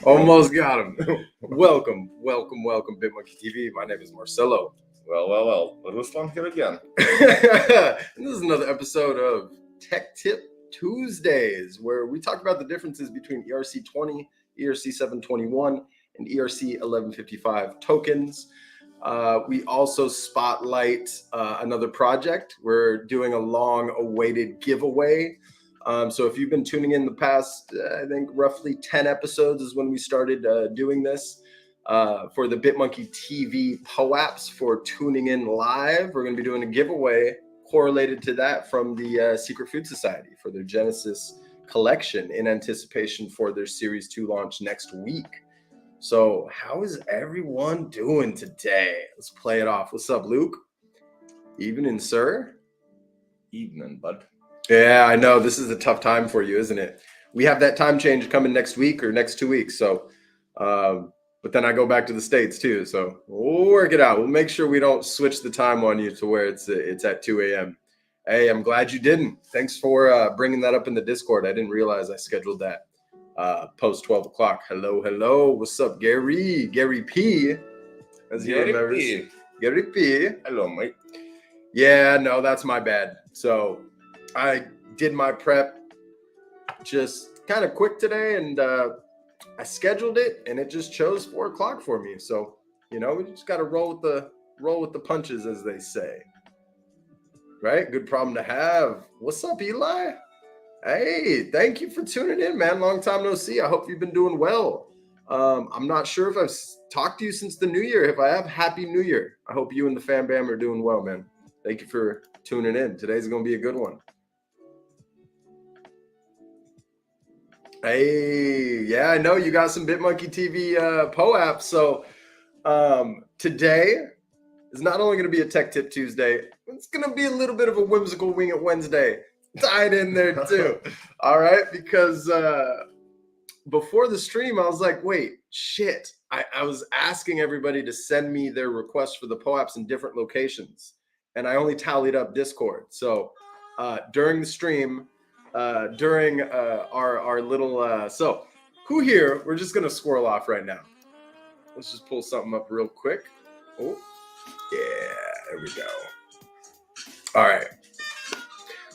Almost got him. Welcome, BitmonkeyTV. My name is Marcelo. Well. Ruslan here again. And this is another episode of Tech Tip Tuesdays, where we talk about the differences between ERC-20, ERC-721, and ERC-1155 tokens. We also spotlight another project. We're doing a long-awaited giveaway. So if you've been tuning in the past, I think roughly 10 episodes is when we started doing this for the BitmonkeyTV POAPs for tuning in live. We're going to be doing a giveaway correlated to that from the Secret Food Society for their Genesis collection in anticipation for their Series 2 launch next week. So how is everyone doing today? Let's play it off. What's up, Luke? Evening, sir. Evening, bud. Yeah, I know. This is a tough time for you, isn't it? We have that time change coming next week or next 2 weeks. So, but then I go back to the States too. So we'll work it out. We'll make sure we don't switch the time on you to where it's at 2 a.m. Hey, I'm glad you didn't. Thanks for bringing that up in the Discord. I didn't realize I scheduled that post 12 o'clock. Hello. What's up, Gary? Gary P. As he remembers. Gary P. Hello, mate. Yeah, no, that's my bad. So I did my prep just kind of quick today, and I scheduled it, and it just chose 4 o'clock for me. So, you know, we just got to roll with the punches, as they say. Right? Good problem to have. What's up, Eli? Hey, thank you for tuning in, man. Long time no see. I hope you've been doing well. I'm not sure if I've talked to you since the new year. If I have, Happy New Year. I hope you and the fam bam are doing well, man. Thank you for tuning in. Today's going to be a good one. Hey, yeah, I know you got some BitmonkeyTV POAPs. So today is not only going to be a Tech Tip Tuesday, it's going to be a little bit of a whimsical Wing It Wednesday tied in there too. All right, because before the stream, I was like, wait, shit. I was asking everybody to send me their requests for the POAPs in different locations, and I only tallied up Discord. So during the stream, during our little so who here, we're just gonna squirrel off right now. Let's just pull something up real quick. Oh yeah, there we go. All right,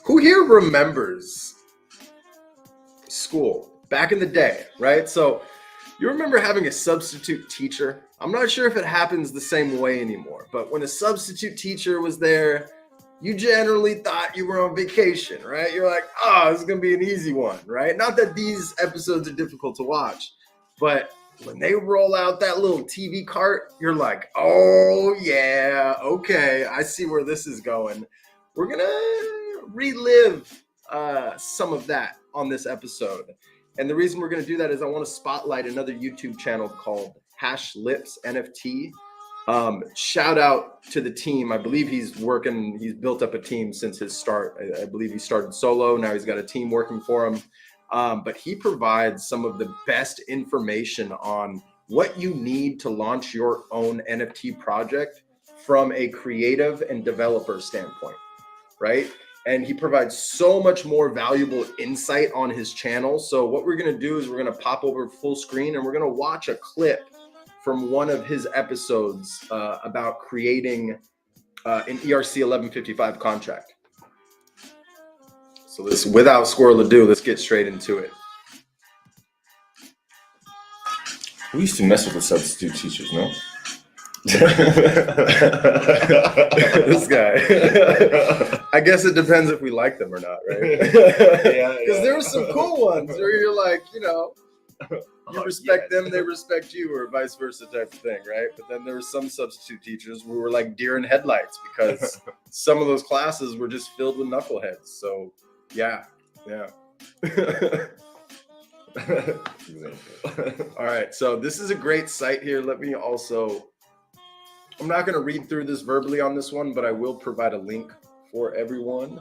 who here remembers school back in the day, right? So you remember having a substitute teacher? I'm not sure if it happens the same way anymore, but when a substitute teacher was there, you generally thought you were on vacation, right? You're like, oh, this is going to be an easy one, right? Not that these episodes are difficult to watch, but when they roll out that little TV cart, you're like, oh, yeah, okay, I see where this is going. We're going to relive some of that on this episode. And the reason we're going to do that is I want to spotlight another YouTube channel called Lips NFT. Shout out to the team. I believe he's built up a team since his start. I believe he started solo. Now he's got a team working for him. But he provides some of the best information on what you need to launch your own NFT project from a creative and developer standpoint, right? And he provides so much more valuable insight on his channel. So what we're going to do is we're going to pop over full screen and we're going to watch a clip from one of his episodes about creating an ERC-1155 contract. So this, without squirrel ado, let's get straight into it. We used to mess with the substitute teachers, no? This guy. I guess it depends if we like them or not, right? Yeah. Because there were some cool ones where you're like, you know, you respect them, they respect you, or vice versa type of thing, right? But then there were some substitute teachers who were like deer in headlights because some of those classes were just filled with knuckleheads. So yeah. All right, so this is a great site here. Let me also, I'm not going to read through this verbally on this one, but I will provide a link for everyone.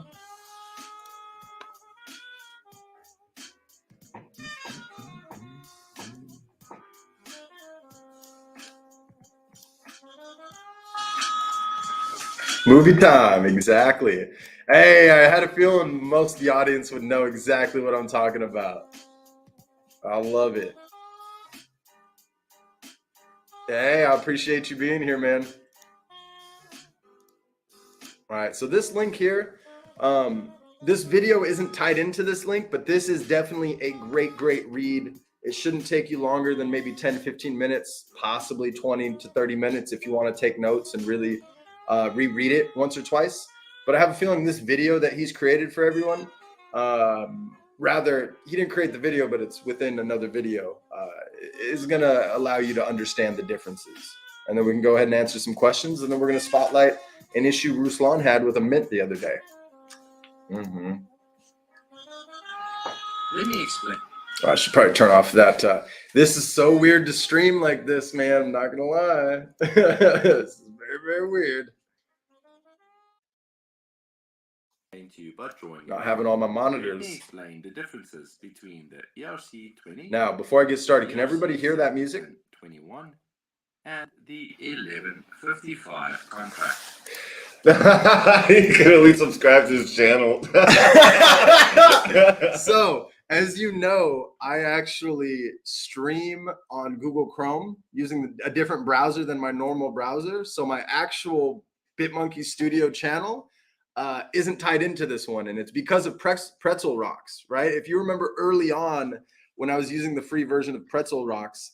Movie time, exactly. Hey, I had a feeling most of the audience would know exactly what I'm talking about. I love it. Hey, I appreciate you being here, man. All right, so this link here, this video isn't tied into this link, but this is definitely a great read. It shouldn't take you longer than maybe 10, 15 minutes, possibly 20 to 30 minutes if you want to take notes and really reread it once or twice. But I have a feeling this video that he's created for everyone, rather, he didn't create the video, but it's within another video, is going to allow you to understand the differences. And then we can go ahead and answer some questions, and then we're going to spotlight an issue Ruslan had with a mint the other day. Mm-hmm. Let me explain. I should probably turn off that. This is so weird to stream like this, man. I'm not going to lie. This is very weird. To you, but drawing Not having all my monitors. Let me explain the differences between the ERC-20. Now, before I get started, can everybody hear that music? 21 and the 1155 contract. You could at least subscribe to his channel. So, as you know, I actually stream on Google Chrome using a different browser than my normal browser. So my actual Bitmonkey Studio channel isn't tied into this one, and it's because of Pretzel Rocks, right? If you remember early on when I was using the free version of Pretzel Rocks,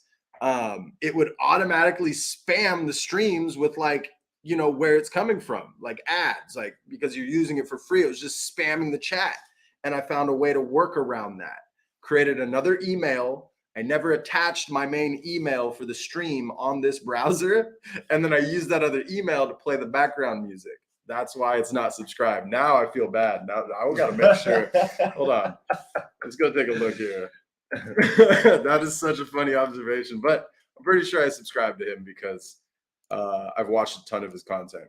it would automatically spam the streams with, like, you know, where it's coming from, like ads, like, because you're using it for free, it was just spamming the chat. And I found a way to work around that. Created another email. I never attached my main email for the stream on this browser. And then I used that other email to play the background music. That's why it's not subscribed. Now I feel bad. Now I got to make sure. Hold on. Let's go take a look here. That is such a funny observation, but I'm pretty sure I subscribed to him because I've watched a ton of his content.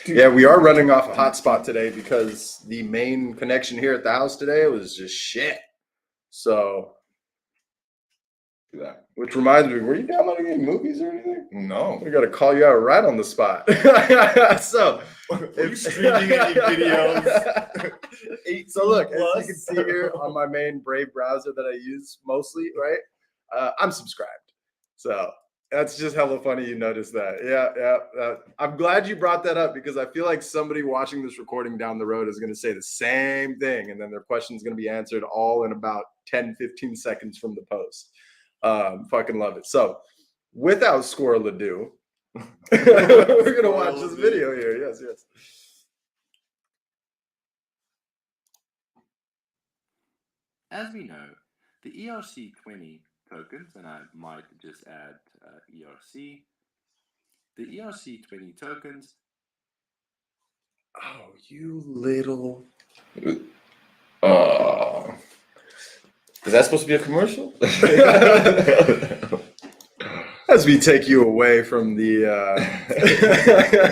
Yeah, we are running off a hotspot today because the main connection here at the house today was just shit. So, which reminds me, were you downloading any movies or anything? No. We got to call you out right on the spot. So, are you streaming any videos? So look, as you can see here on my main Brave browser that I use mostly, right? I'm subscribed. So that's just hella funny you noticed that. Yeah. I'm glad you brought that up because I feel like somebody watching this recording down the road is going to say the same thing, and then their question is going to be answered all in about 10, 15 seconds from the post. Fucking love it. So without squirrel ado, we're going to watch this video here. Yes. As we know, the ERC-20 tokens, and I might just add ERC, the ERC-20 tokens. Oh, you little. Is that supposed to be a commercial? As we take you away from the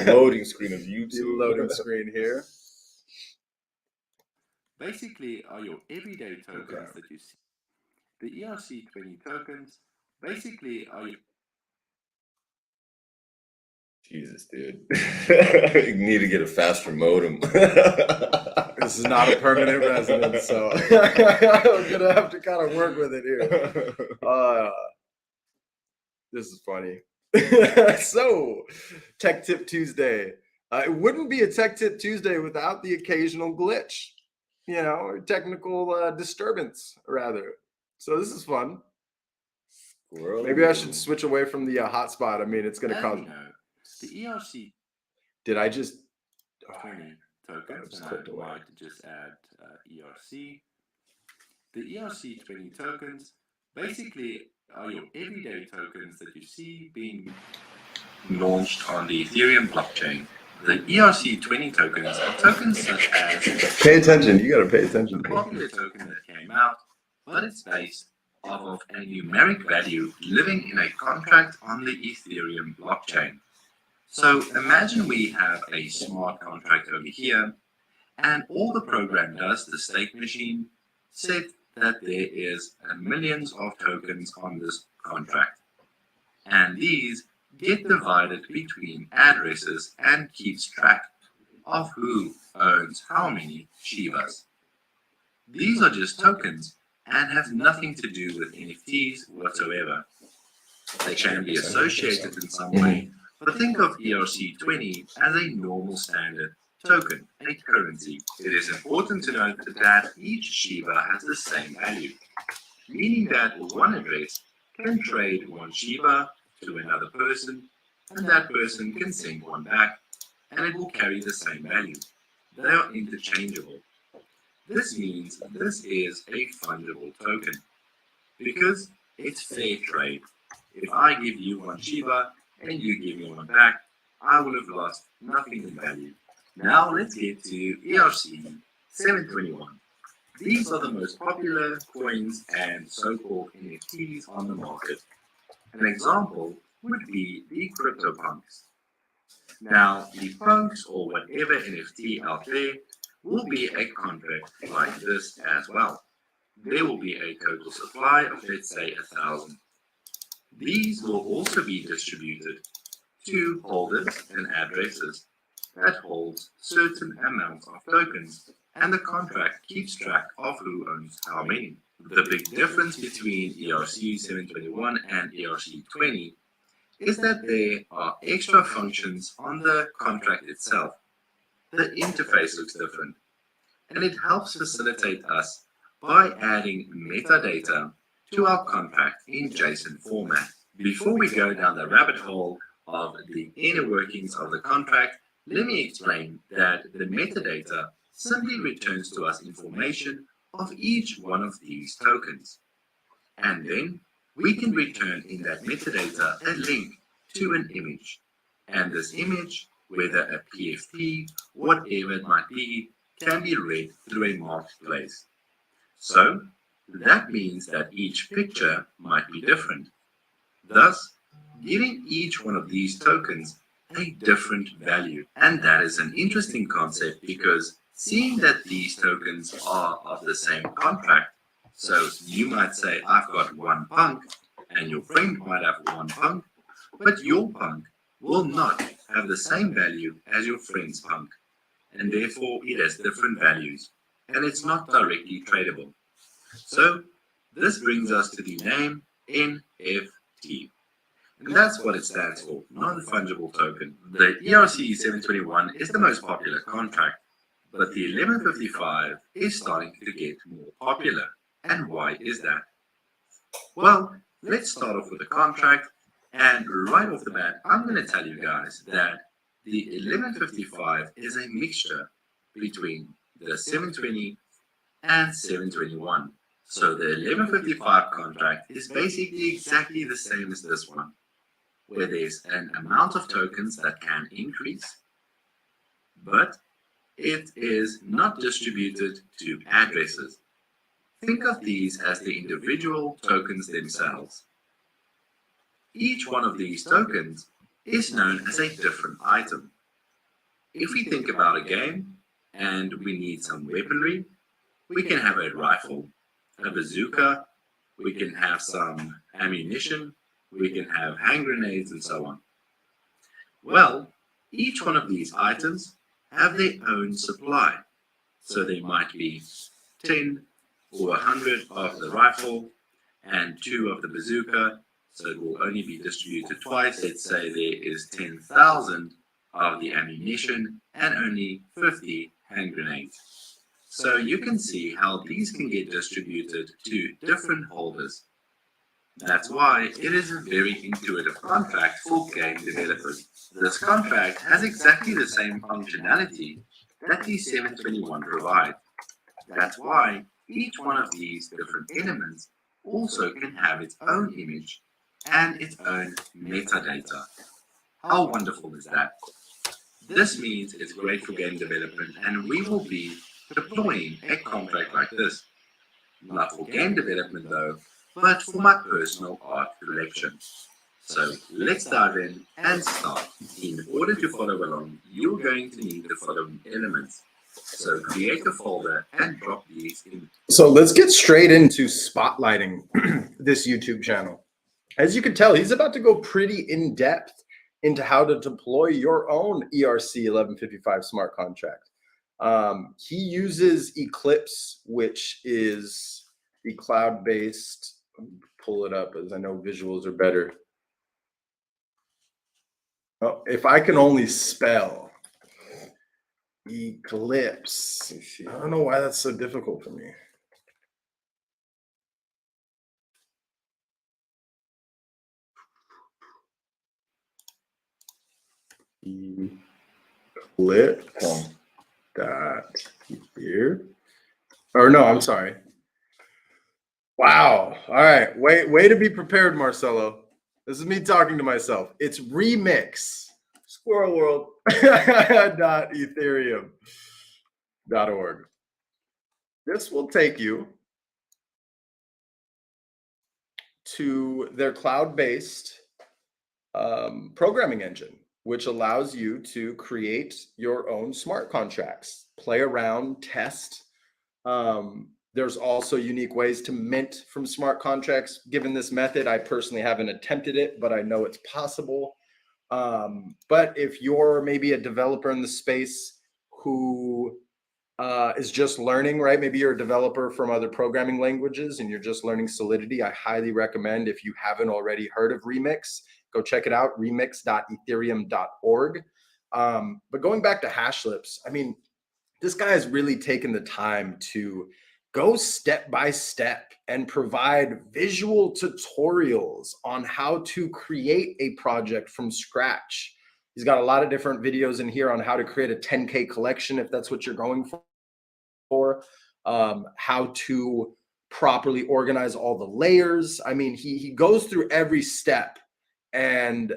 loading screen of YouTube. The loading screen here. Basically are your everyday tokens that you see. The ERC-20 tokens basically are your... Jesus, dude. You need to get a faster modem. This is not a permanent residence, so we're going to have to kind of work with it here. This is funny. So, Tech Tip Tuesday. It wouldn't be a Tech Tip Tuesday without the occasional glitch, you know, or technical disturbance, rather. So this is fun. Maybe I should switch away from the hotspot. I mean, it's going to cause... The ERC... Did I just... 20 tokens, and I might just add ERC. The ERC-20 tokens basically are your everyday tokens that you see being launched on the Ethereum blockchain. The ERC-20 tokens are tokens such as... Pay attention. You got to pay attention. The popular token that came out, but it's based off of a numeric value living in a contract on the Ethereum blockchain. So imagine we have a smart contract over here, and all the program does, the state machine, said that there is millions of tokens on this contract, and these get divided between addresses and keeps track of who owns how many Shibas. These are just tokens and have nothing to do with NFTs whatsoever. They can be associated in some way, but think of ERC-20 as a normal standard token, a currency. It is important to note that each Shiba has the same value, meaning that one address can trade one Shiba to another person, and that person can send one back, and it will carry the same value. They are interchangeable. This means this is a fungible token, because it's fair trade. If I give you one Shiba and you give me one back, I will have lost nothing in value. Now let's get to ERC-721. These are the most popular coins and so-called NFTs on the market. An example would be the CryptoPunks. Now, the punks or whatever NFT out there will be a contract like this as well. There will be a total supply of, let's say, 1,000. These will also be distributed to holders and addresses that holds certain amounts of tokens, and the contract keeps track of who owns how many. The big difference between ERC-721 and ERC-20 is that there are extra functions on the contract itself. The interface looks different, and it helps facilitate us by adding metadata to our contract in JSON format. Before we go down the rabbit hole of the inner workings of the contract, let me explain that the metadata simply returns to us information of each one of these tokens. And then we can return in that metadata a link to an image. And this image, whether a PFP, whatever it might be, can be read through a marketplace. So that means that each picture might be different, thus giving each one of these tokens a different value. And that is an interesting concept, because seeing that these tokens are of the same contract, so you might say, I've got one punk, and your friend might have one punk, but your punk will not have the same value as your friend's punk, and therefore it has different values, and it's not directly tradable. So this brings us to the name NFT. And that's what it stands for, non-fungible token. The ERC-721 is the most popular contract, but the 1155 is starting to get more popular. And why is that? Well, let's start off with the contract, and right off the bat, I'm going to tell you guys that the 1155 is a mixture between the 720 and 721. So the 1155 contract is basically exactly the same as this one, where there's an amount of tokens that can increase, but it is not distributed to addresses. Think of these as the individual tokens themselves. Each one of these tokens is known as a different item. If we think about a game and we need some weaponry, we can have a rifle, a bazooka, we can have some ammunition, we can have hand grenades, and so on. Well, each one of these items have their own supply. So there might be 10 or 100 of the rifle and 2 of the bazooka, so it will only be distributed twice. Let's say there is 10,000 of the ammunition and only 50 hand grenades. So you can see how these can get distributed to different holders. That's why it is a very intuitive contract for game developers. This contract has exactly the same functionality that the 721 provides. That's why each one of these different elements also can have its own image and its own metadata. How wonderful is that? This means it's great for game development, and we will be deploying a contract like this. Not for game development though, but for my personal art collection. So let's dive in and start. In order to follow along, you're going to need the following elements. So create a folder and drop these in. So let's get straight into spotlighting this YouTube channel. As you can tell, he's about to go pretty in depth into how to deploy your own ERC-1155 smart contract. He uses Eclipse, which is the cloud-based, pull it up as I know visuals are better. Oh, if I can only spell Eclipse. I don't know why that's so difficult for me. Eclipse dot here. Or no, I'm sorry. Wow. All right. Way to be prepared, Marcelo. This is me talking to myself. It's remix squirrel world dot ethereum.org. This will take you to their cloud-based programming engine, which allows you to create your own smart contracts, play around, test. There's also unique ways to mint from smart contracts. Given this method, I personally haven't attempted it, but I know it's possible. But if you're maybe a developer in the space who is just learning, right? Maybe you're a developer from other programming languages and you're just learning Solidity. I highly recommend, if you haven't already heard of Remix, go check it out, remix.ethereum.org. But going back to Hashlips, I mean, this guy has really taken the time to go step by step and provide visual tutorials on how to create a project from scratch. He's got a lot of different videos in here on how to create a 10K collection, if that's what you're going for, how to properly organize all the layers. I mean, he goes through every step, and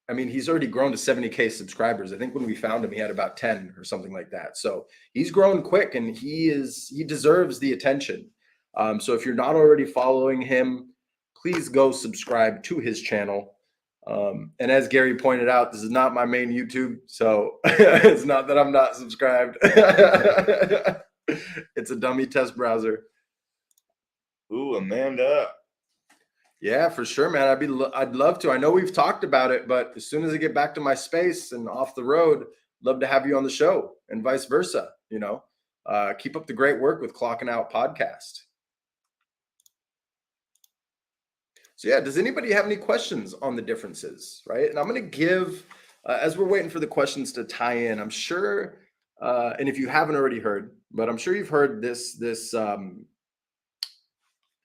I mean, he's already grown to 70K subscribers. I think when we found him, he had about 10 or something like that. So he's grown quick, and he deserves the attention. So if you're not already following him, please go subscribe to his channel. And as Gary pointed out, this is not my main YouTube, so it's not that I'm not subscribed. It's a dummy test browser. Ooh, Amanda. Yeah, for sure, man. I'd love to. I know we've talked about it, but as soon as I get back to my space and off the road, love to have you on the show, and vice versa. You know, keep up the great work with Clocking Out Podcast. So yeah, does anybody have any questions on the differences, right? And I'm going to give, as we're waiting for the questions to tie in, I'm sure, and if you haven't already heard, but I'm sure you've heard this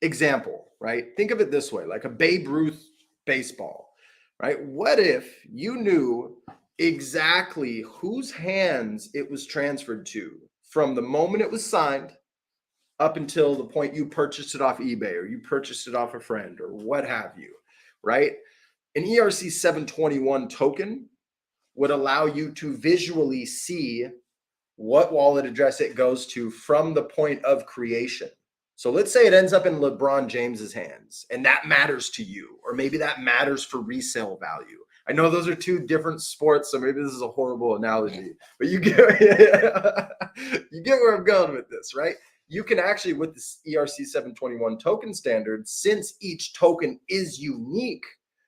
example, right? Think of it this way, like a Babe Ruth baseball, right? What if you knew exactly whose hands it was transferred to from the moment it was signed up until the point you purchased it off eBay or you purchased it off a friend or what have you, right? An ERC-721 token would allow you to visually see what wallet address it goes to from the point of creation. So let's say it ends up in LeBron James's hands, and that matters to you, or maybe that matters for resale value. I know those are two different sports, so maybe this is a horrible analogy, but you get you get where I'm going with this, right? You can actually, with this ERC-721 token standard, since each token is unique,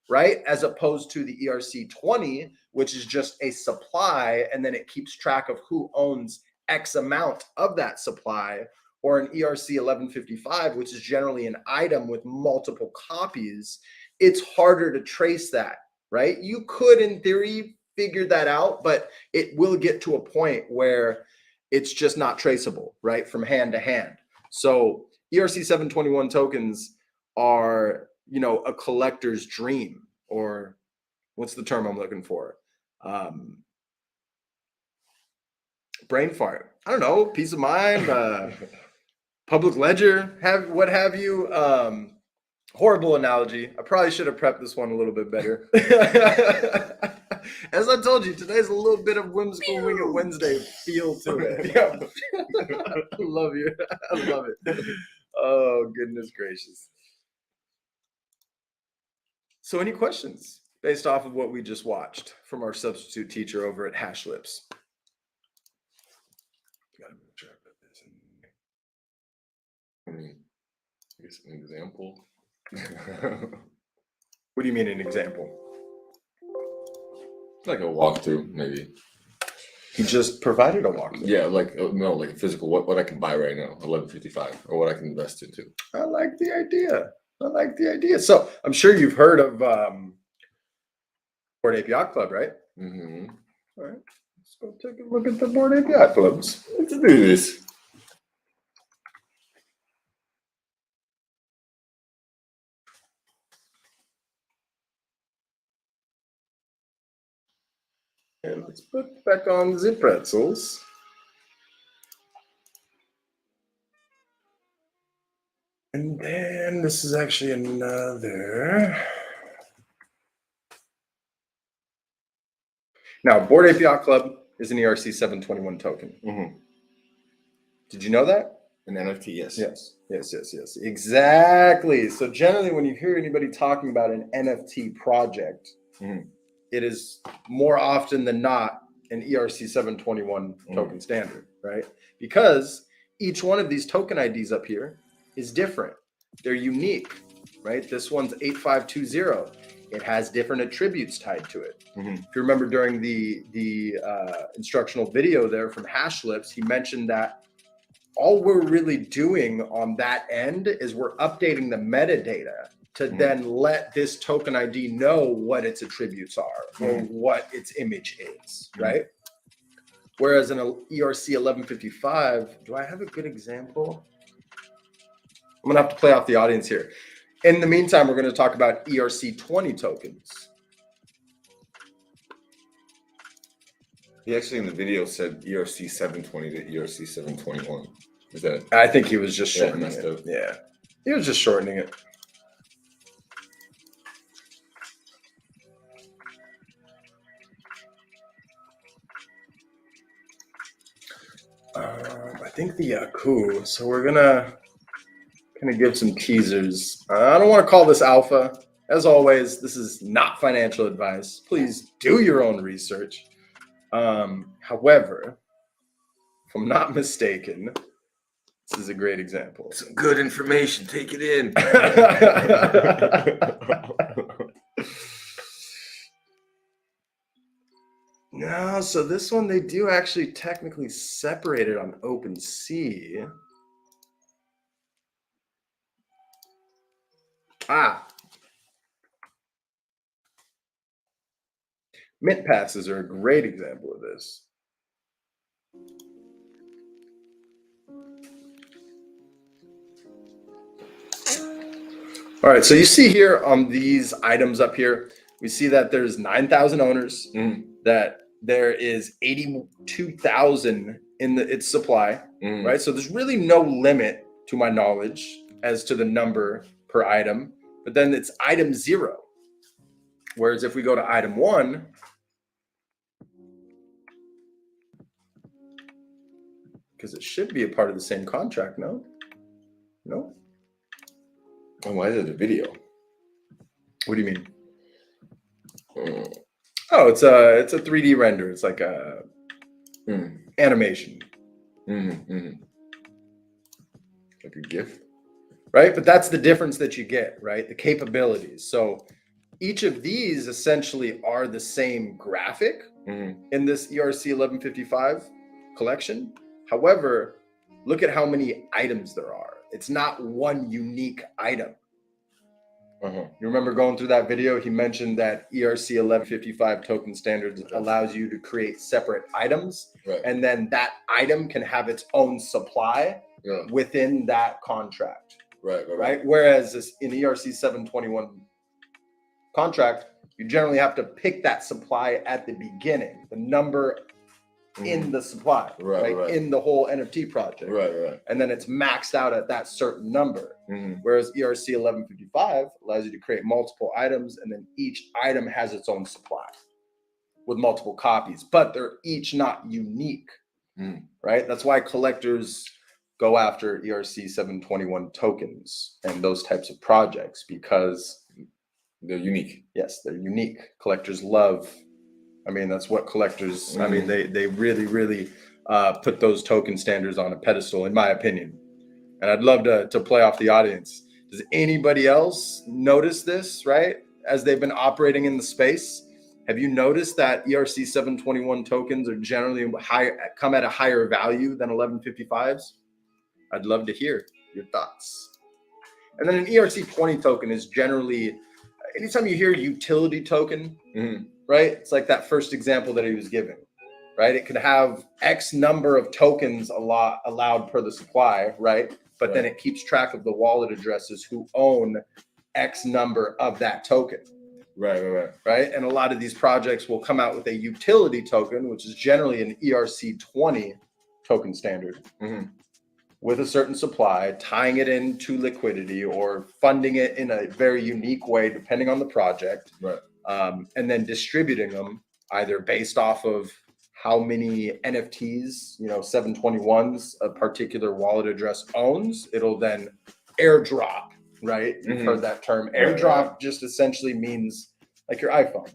right, as opposed to the ERC-20, which is just a supply, and then it keeps track of who owns X amount of that supply, or an ERC-1155, which is generally an item with multiple copies, it's harder to trace that, right? You could, in theory, figure that out, but it will get to a point where it's just not traceable, right, from hand to hand. So ERC-721 tokens are, you know, a collector's dream, or what's the term I'm looking for? Brain fart. I don't know, peace of mind, public ledger, what have you. Horrible analogy. I probably should have prepped this one a little bit better. As I told you, today's a little bit of whimsical Wing It Wednesday feel to it. Yeah. I love you. I love it. Oh, goodness gracious. So any questions based off of what we just watched from our substitute teacher over at Hashlips? I mean, I guess an example. What do you mean an example? Like a walkthrough, maybe. He just provided a walkthrough. Yeah, like no, like a physical. What I can buy right now, 1155, or what I can invest into. I like the idea. I like the idea. So I'm sure you've heard of Board Ape Yacht Club, right? Mm-hmm. All right. Let's go take a look at the Board Ape Yacht Clubs. Let's do this. And let's put back on the pretzels. And then this is actually another. Now, Board Ape Yacht Club is an ERC-721 token. Mm-hmm. Did you know that? An NFT, yes. Yes. Exactly. So generally, when you hear anybody talking about an NFT project, it is more often than not an ERC-721 token standard, right? Because each one of these token IDs up here is different. They're unique, right? This one's 8520. It has different attributes tied to it. If you remember during the instructional video there from Hashlips, he mentioned that all we're really doing on that end is we're updating the metadata to then let this token ID know what its attributes are or what its image is, right? Whereas in an ERC-1155, do I have a good example? I'm gonna have to play off the audience here. In the meantime, we're gonna talk about ERC-20 tokens. He actually in the video said ERC-720 to ERC-721. Is that? I think he was just shortening messed it. up. Yeah, he was just shortening it. I think the Yaku. So we're gonna give some teasers. I don't want to call this alpha. As always, this is not financial advice. Please do your own research. However, if I'm not mistaken, this is a great example. Some good information. Take it in. No, so this one they do actually technically separate it on OpenSea. Mint passes are a great example of this. All right, so you see here on these items up here, we see that there's 9,000 owners, that there is 82,000 in its supply, right? So there's really no limit to my knowledge as to the number per item, but then it's item 0. Whereas if we go to item 1, because it should be a part of the same contract, no? No? And why is it a video? What do you mean? Oh, it's a 3D render. It's like a animation. Like a GIF? Right? But that's the difference that you get, right? The capabilities. So each of these essentially are the same graphic in this ERC-1155 collection. However, look at how many items there are. It's not one unique item. You remember going through that video, he mentioned that ERC-1155 token standards allows you to create separate items, and then that item can have its own supply within that contract. Right? Whereas in the ERC-721 contract, you generally have to pick that supply at the beginning, the number in the supply, right? In the whole NFT project, and then it's maxed out at that certain number. Whereas ERC-1155 allows you to create multiple items, and then each item has its own supply with multiple copies, but they're each not unique, right? That's why collectors go after ERC-721 tokens and those types of projects, because they're unique. Yes, they're unique. Collectors love. I mean, that's what collectors, I mean, they really put those token standards on a pedestal, in my opinion. And I'd love to play off the audience. Does anybody else notice this, right? As they've been operating in the space, have you noticed that ERC-721 tokens are generally come at a higher value than 1155s? I'd love to hear your thoughts. And then an ERC-20 token is generally, anytime you hear utility token, right? It's like that first example that he was giving, right? It could have X number of tokens allowed per the supply, right? But then it keeps track of the wallet addresses who own X number of that token. Right. And a lot of these projects will come out with a utility token, which is generally an ERC-20 token standard with a certain supply, tying it into liquidity or funding it in a very unique way, depending on the project. Right. And then distributing them either based off of how many NFTs, 721s a particular wallet address owns. It'll then airdrop, right? You've heard that term. Airdrop just essentially means like your iPhone,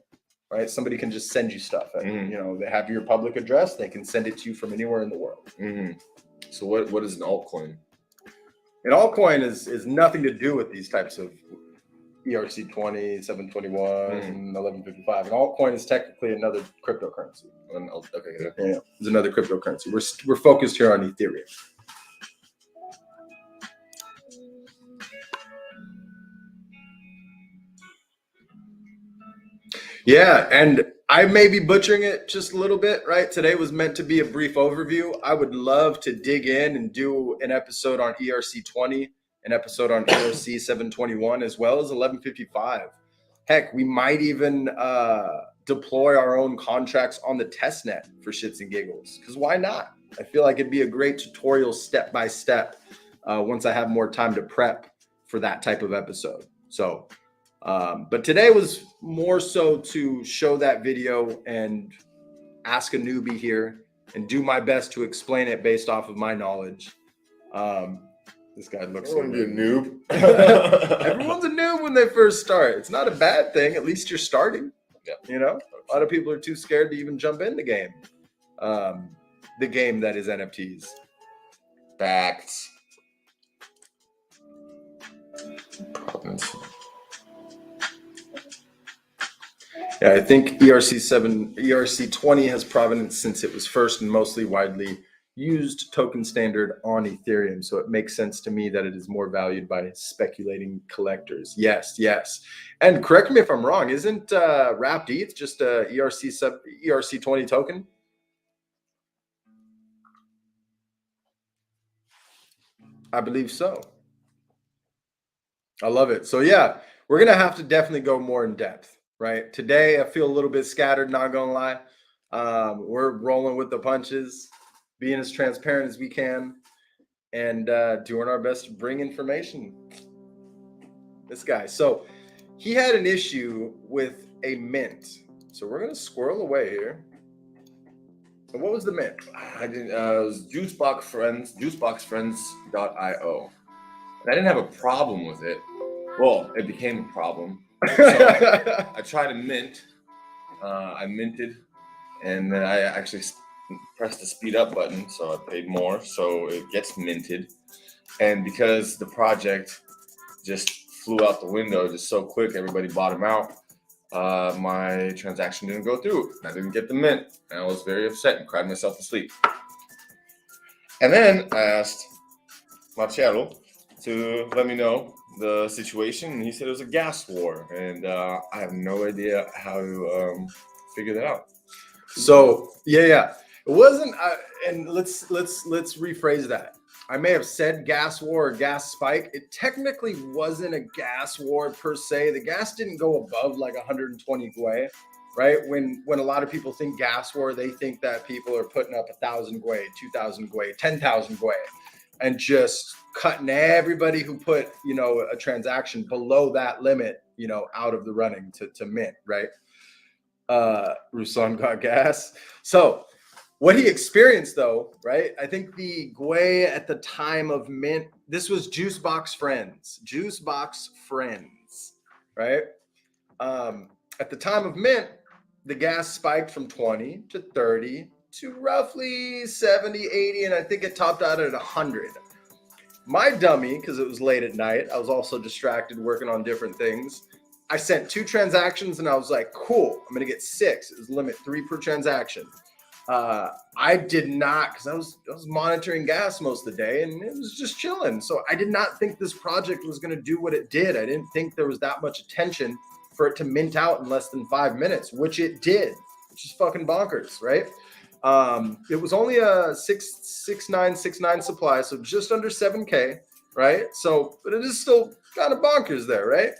right? Somebody can just send you stuff. And, they have your public address. They can send it to you from anywhere in the world. So what is an altcoin? An altcoin is nothing to do with these types of ERC-20, 721, 1155. An altcoin is technically another cryptocurrency. Okay. Yeah, it's another cryptocurrency. We're focused here on Ethereum. Yeah, and I may be butchering it just a little bit, right? Today was meant to be a brief overview. I would love to dig in and do an episode on ERC-20, an episode on ERC-721, as well as 1155. Heck, we might even deploy our own contracts on the testnet for shits and giggles, because why not? I feel like it'd be a great tutorial step by step once I have more time to prep for that type of episode. So, but today was more so to show that video and ask a newbie here and do my best to explain it based off of my knowledge. This guy looks I want to be a noob. Everyone's a noob when they first start. It's not a bad thing. At least you're starting. Yeah. A lot of people are too scared to even jump in the game. The game that is NFTs. Facts. Yeah, I think ERC-20 has provenance since it was first and mostly widely used token standard on Ethereum. So it makes sense to me that it is more valued by speculating collectors. Yes. And correct me if I'm wrong, isn't Wrapped ETH just a ERC-20 token? I believe so. I love it. So yeah, we're going to have to definitely go more in depth, right? Today, I feel a little bit scattered, not going to lie. We're rolling with the punches, being as transparent as we can, and doing our best to bring information. This guy. So he had an issue with a mint. So we're going to squirrel away here. And what was the mint? It was juiceboxfriends.io. And I didn't have a problem with it. Well, it became a problem. So I tried to mint. I minted, and then I actually pressed the speed up button, so I paid more, so it gets minted. And because the project just flew out the window just so quick, everybody bought them out. My transaction didn't go through. I didn't get the mint, and I was very upset and cried myself to sleep. And then I asked Marcelo to let me know the situation, and he said it was a gas war, and I have no idea how to figure that out. So yeah, it wasn't. And let's rephrase that. I may have said gas war or gas spike. It technically wasn't a gas war per se. The gas didn't go above like 120 gwei, right? When a lot of people think gas war, they think that people are putting up 1,000 gwei, 2,000 gwei, 10,000 gwei, and just cutting everybody who put, a transaction below that limit, out of the running to mint, right? Ruslan got gas. So what he experienced though, right? I think the gwei at the time of mint, this was Juicebox Friends, right? At the time of mint, the gas spiked from 20 to 30 to roughly 70, 80, and I think it topped out at 100. my dummy, because it was late at night, I was also distracted working on different things. I sent 2 transactions and I was like, cool, I'm gonna get 6. It was limit 3 per transaction. I did not, because I was monitoring gas most of the day and it was just chilling. So I did not think this project was going to do what it did. I didn't think there was that much attention for it to mint out in less than 5 minutes, which it did, which is fucking bonkers, right? It was only a 6969 supply, so just under 7K, right? So, but it is still kind of bonkers there, right?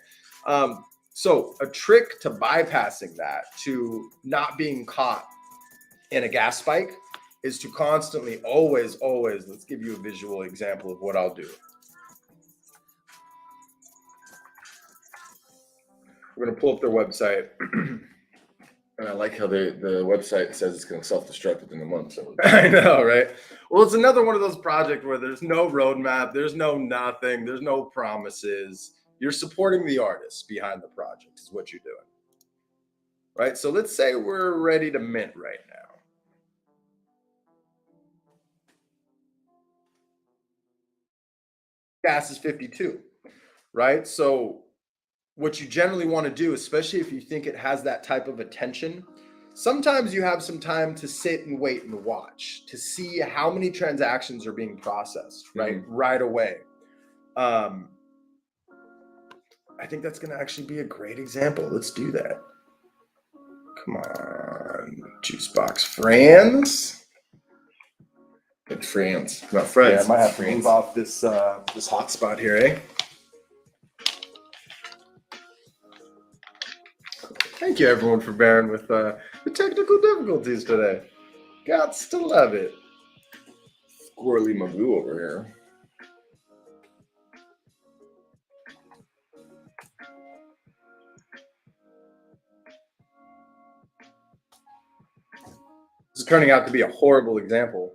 So a trick to bypassing that, to not being caught in a gas spike, is to constantly, always, let's give you a visual example of what I'll do. We're going to pull up their website. And I like how the website says it's going to self-destruct within a month. So I know, right? Well, it's another one of those projects where there's no roadmap, there's no nothing, there's no promises. You're supporting the artist behind the project is what you're doing, right? So let's say we're ready to mint right now. Gas is 52, right? So what you generally want to do, especially if you think it has that type of attention, sometimes you have some time to sit and wait and watch to see how many transactions are being processed, right? Right away. I think that's going to actually be a great example. Let's do that. Come on, Juicebox friends. it's France, not friends. Yeah, I might have to France. move off this this hotspot here, eh? Thank you, everyone, for bearing with the technical difficulties today. Gots to love it. Squirrely Magoo over here. This is turning out to be a horrible example.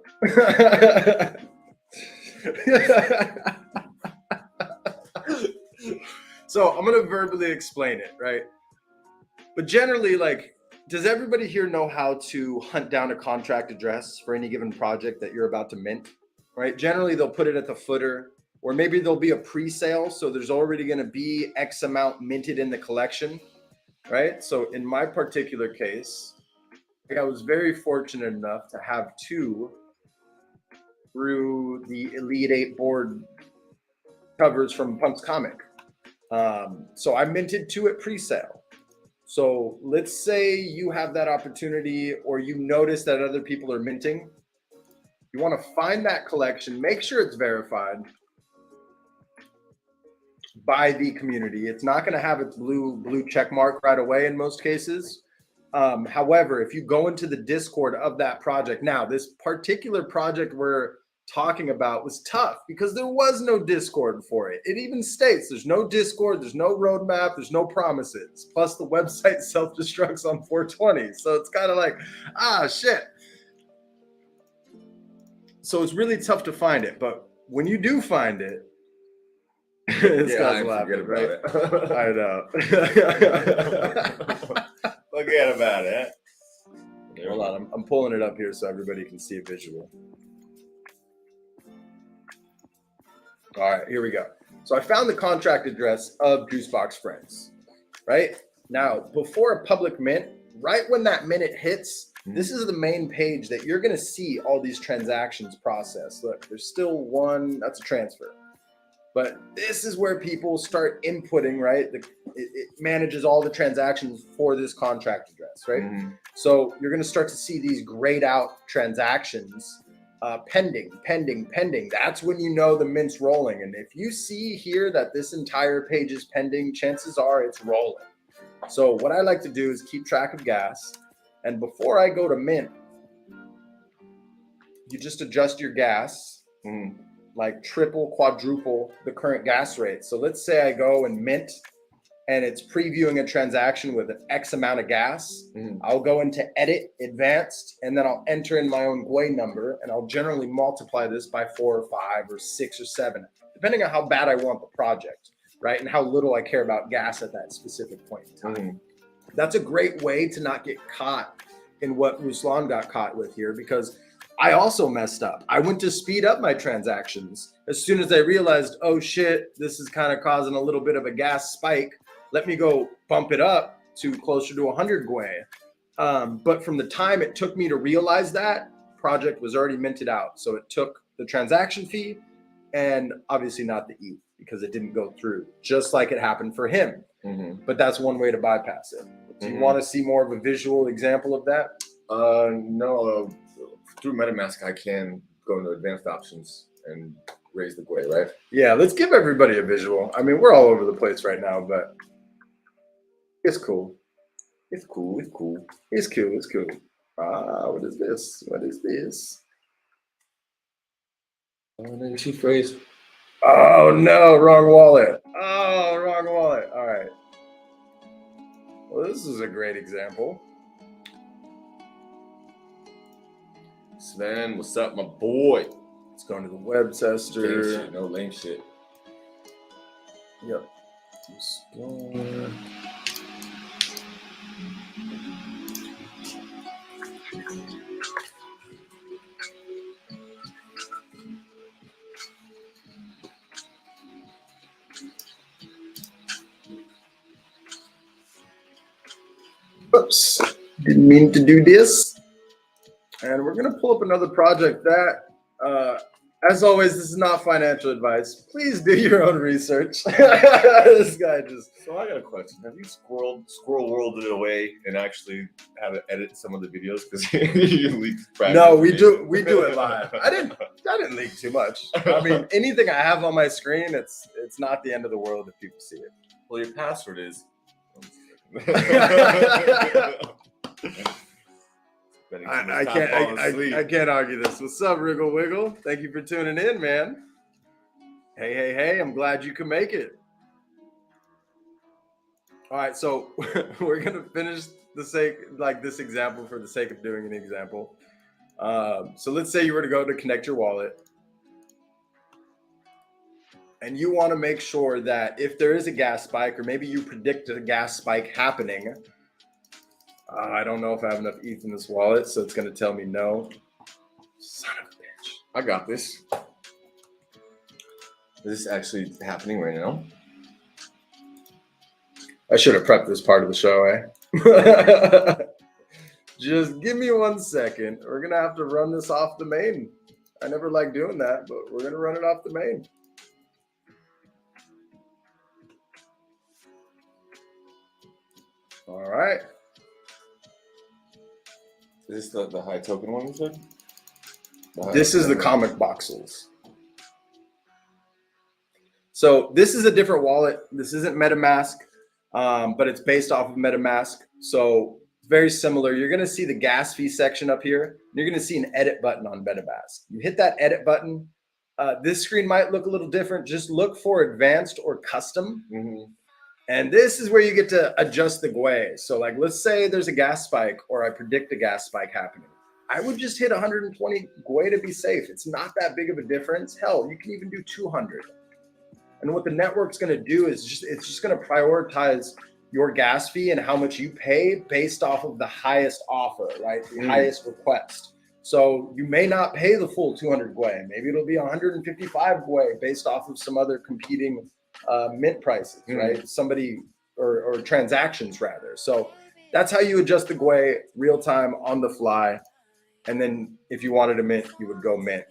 So I'm going to verbally explain it, right? But generally, like, does everybody here know how to hunt down a contract address for any given project that you're about to mint, right? Generally, they'll put it at the footer, or maybe there'll be a pre-sale. So there's already going to be X amount minted in the collection, right? So in my particular case, I was very fortunate enough to have 2 through the Elite 8 board covers from Punk's Comic. So I minted 2 at pre-sale. So let's say you have that opportunity, or you notice that other people are minting. You want to find that collection, make sure it's verified by the community. It's not going to have its blue check mark right away in most cases. However, if you go into the Discord of that project, now this particular project we're talking about was tough because there was no Discord for it. It even states there's no Discord, there's no roadmap, there's no promises. Plus the website self-destructs on 420. So it's kind of like, shit. So it's really tough to find it. But when you do find it, this guy's laughing, right? I know. Forget about it. Hold on, I'm pulling it up here so everybody can see a visual. All right, here we go. So I found the contract address of Juicebox Friends, right? Now, before a public mint, right when that minute hits, this is the main page that you're gonna see all these transactions processed. Look, there's still one, that's a transfer. But this is where people start inputting, right? It manages all the transactions for this contract address, right? So you're gonna start to see these grayed out transactions pending. That's when you know the mint's rolling. And if you see here that this entire page is pending, chances are it's rolling. So what I like to do is keep track of gas. And before I go to mint, you just adjust your gas, like triple, quadruple the current gas rate. So let's say I go and mint and it's previewing a transaction with an X amount of gas. I'll go into edit, advanced, and then I'll enter in my own GUI number, and I'll generally multiply this by 4 or 5 or 6 or 7, depending on how bad I want the project, right? And how little I care about gas at that specific point in time. That's a great way to not get caught in what Ruslan got caught with here, because I also messed up. I went to speed up my transactions. As soon as I realized, oh shit, this is kind of causing a little bit of a gas spike. Let me go bump it up to closer to 100 gwei. But from the time it took me to realize that, project was already minted out. So it took the transaction fee and obviously not the ETH because it didn't go through, just like it happened for him. But that's one way to bypass it. Do you want to see more of a visual example of that? No. Through MetaMask, I can go into advanced options and raise the gwei, right? Yeah, let's give everybody a visual. I mean, we're all over the place right now, but it's cool. It's cool. It's cool. It's cool. It's cool. What is this? What is this? She phrase. Oh no, wrong wallet. Oh, wrong wallet. All right. Well, this is a great example. Sven, what's up, my boy? Let's go into the web tester. Shit, no lame shit. Yep. Explore. Oops, didn't mean to do this. And we're gonna pull up another project that, as always, this is not financial advice. Please do your own research. This guy just. So I got a question. Have you squirrel worlded it away and actually had to edit some of the videos because you leaked? No, we do it live. I didn't leak too much. I mean, anything I have on my screen, it's not the end of the world if people see it. Well, your password is. I can't argue this. What's up, Wriggle Wiggle? Thank you for tuning in, man. Hey, I'm glad you can make it. All right, so we're gonna finish this example for the sake of doing an example. So let's say you were to go to connect your wallet, and you want to make sure that if there is a gas spike, or maybe you predict a gas spike happening. I don't know if I have enough ETH in this wallet, so it's going to tell me no. Son of a bitch. I got this. Is this actually happening right now? I should have prepped this part of the show, eh? Just give me 1 second. We're going to have to run this off the main. I never like doing that, but we're going to run it off the main. All right. Is this the high token one you said? This is the comic boxes. So this is a different wallet. This isn't MetaMask, but it's based off of MetaMask. So it's very similar. You're going to see the gas fee section up here. You're going to see an edit button on MetaMask. You hit that edit button. This screen might look a little different. Just look for advanced or custom. And this is where you get to adjust the gwei. So like, let's say there's a gas spike or I predict a gas spike happening. I would just hit 120 gwei to be safe. It's not that big of a difference. Hell, you can even do 200. And what the network's going to do is it's just going to prioritize your gas fee and how much you pay based off of the highest offer, right? The highest request. So you may not pay the full 200 gwei. Maybe it'll be 155 gwei based off of some other competing mint prices, right? Somebody or transactions rather. So that's how you adjust the gwei real time on the fly. And then if you wanted to mint, you would go mint.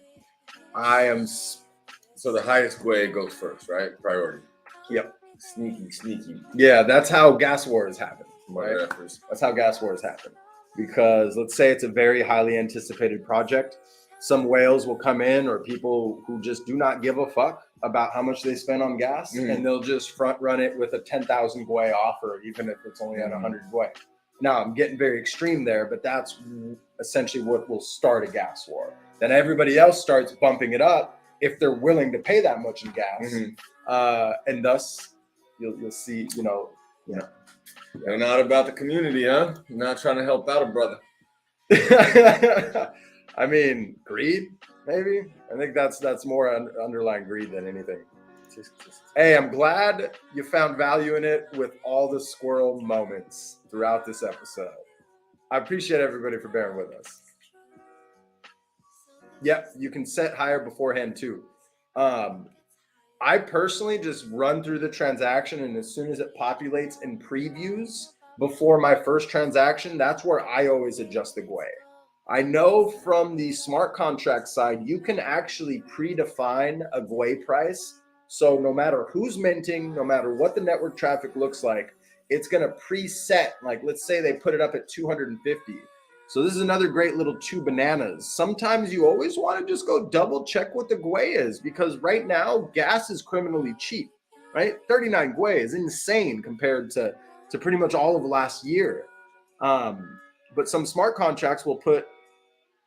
So the highest gwei goes first, right? Priority. Yep. Sneaky. Yeah, that's how gas wars happen. Right? Whatever. That's how gas wars happen. Because let's say it's a very highly anticipated project. Some whales will come in, or people who just do not give a fuck about how much they spend on gas, and they'll just front run it with a 10,000 gwei offer, even if it's only at 100 gwei. Now, I'm getting very extreme there, but that's essentially what will start a gas war. Then everybody else starts bumping it up if they're willing to pay that much in gas, and thus you'll see, They're not about the community, huh? You're not trying to help out a brother. I mean, greed, maybe. I think that's more underlying greed than anything. Hey, I'm glad you found value in it with all the squirrel moments throughout this episode. I appreciate everybody for bearing with us. Yep, you can set higher beforehand too. I personally just run through the transaction, and as soon as it populates in previews before my first transaction, that's where I always adjust the GUI. I know from the smart contract side, you can actually predefine a GUI price. So no matter who's minting, no matter what the network traffic looks like, it's going to preset. Like, let's say they put it up at 250. So this is another great little two bananas. Sometimes you always want to just go double check what the GUI is, because right now gas is criminally cheap, right? 39 GUI is insane compared to pretty much all of last year. But some smart contracts will put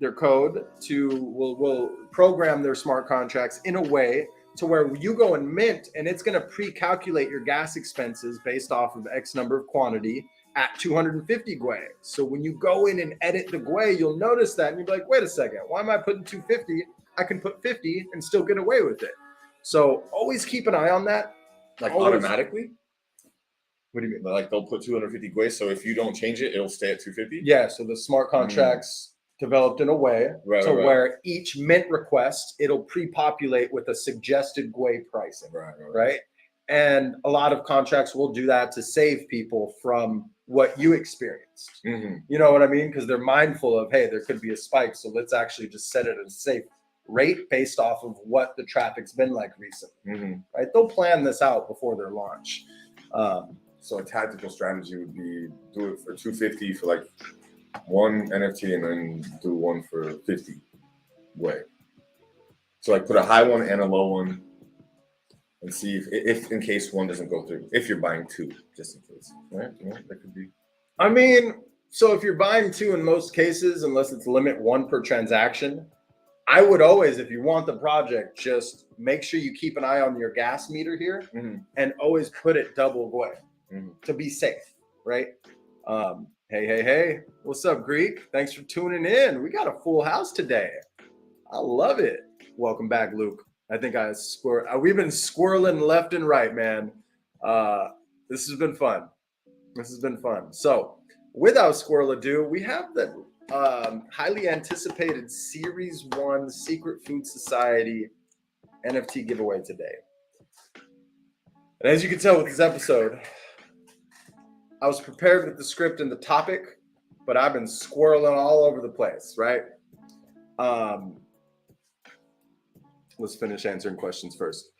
their code will program their smart contracts in a way to where you go and mint, and it's going to pre-calculate your gas expenses based off of X number of quantity at 250 GUI. So when you go in and edit the GUI, you'll notice that, and you'll be like, wait a second, why am I putting 250? I can put 50 and still get away with it. So always keep an eye on that. Like always. Automatically? What do you mean? Like they'll put 250 GUI, so if you don't change it, it'll stay at 250? Yeah, so the smart contracts developed in a way where each mint request, it'll pre-populate with a suggested GUI pricing, right? And a lot of contracts will do that to save people from what you experienced. You know what I mean? Because they're mindful of, hey, there could be a spike, so let's actually just set it at a safe rate based off of what the traffic's been like recently, right? They'll plan this out before their launch. So a tactical strategy would be do it for 250 for like one NFT and then do one for 50 GUI. So like put a high one and a low one and see if in case one doesn't go through, if you're buying two, just in case, right? You know, that could be. I mean, so if you're buying two in most cases, unless it's limit one per transaction, I would always, if you want the project, just make sure you keep an eye on your gas meter here and always put it double GUI to be safe, right? Hey, what's up, Greek? Thanks for tuning in. We got a full house today. I love it. Welcome back, Luke. I think we've been squirreling left and right, man. This has been fun. So without squirrel ado, we have the highly anticipated Series 1 Secret Food Society NFT giveaway today. And as you can tell with this episode, I was prepared with the script and the topic, but I've been squirreling all over the place, right? Let's finish answering questions first.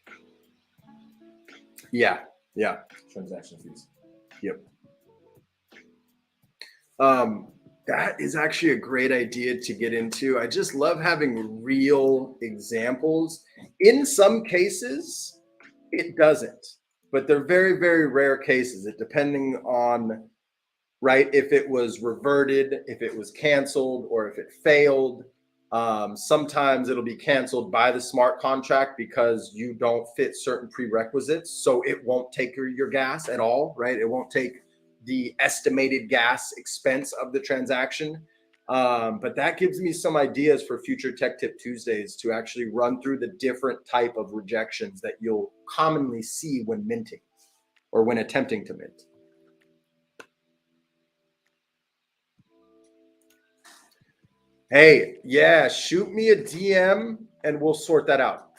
Yeah. Transaction fees. Yep. That is actually a great idea to get into. I just love having real examples. In some cases, it doesn't. But they're very, very rare cases. It depending on, right, if it was reverted, if it was canceled, or if it failed. Sometimes it'll be canceled by the smart contract because you don't fit certain prerequisites. So it won't take your gas at all, right? It won't take the estimated gas expense of the transaction. But that gives me some ideas for future Tech Tip Tuesdays to actually run through the different type of rejections that you'll commonly see when minting or when attempting to mint. Hey, yeah, shoot me a DM and we'll sort that out.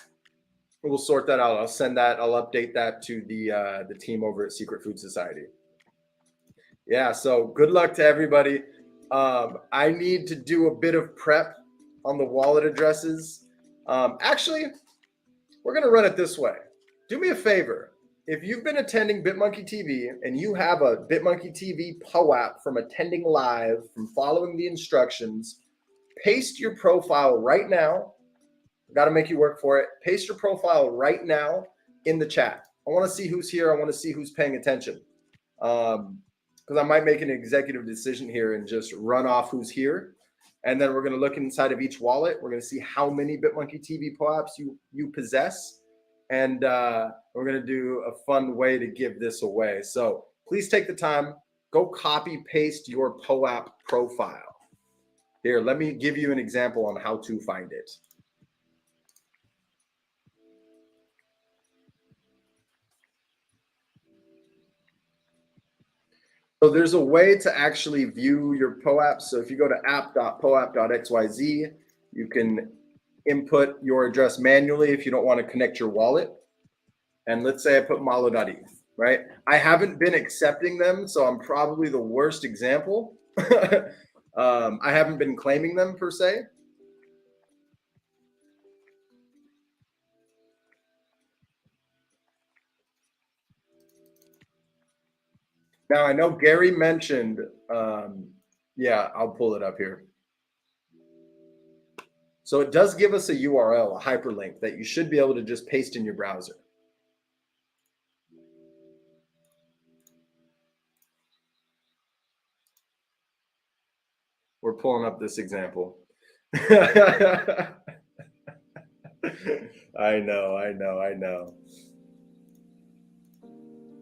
I'll send that. I'll update that to the team over at Secret Food Society. Yeah, so good luck to everybody. I need to do a bit of prep on the wallet addresses. Actually, we're going to run it this way. Do me a favor. If you've been attending BitmonkeyTV and you have a BitmonkeyTV POAP from attending live, from following the instructions, paste your profile right now. Got to make you work for it. Paste your profile right now in the chat. I want to see who's here. I want to see who's paying attention. Because I might make an executive decision here and just run off who's here. And then we're going to look inside of each wallet. We're going to see how many BitmonkeyTV POAPs you possess. And we're going to do a fun way to give this away. So please take the time. Go copy paste your POAP profile. Here, let me give you an example on how to find it. So there's a way to actually view your POAP. So if you go to app.poap.xyz, you can input your address manually if you don't want to connect your wallet. And let's say I put malo.eth, right? I haven't been accepting them, so I'm probably the worst example. I haven't been claiming them per se. Now, I know Gary mentioned, yeah, I'll pull it up here. So it does give us a URL, a hyperlink that you should be able to just paste in your browser. We're pulling up this example. I know.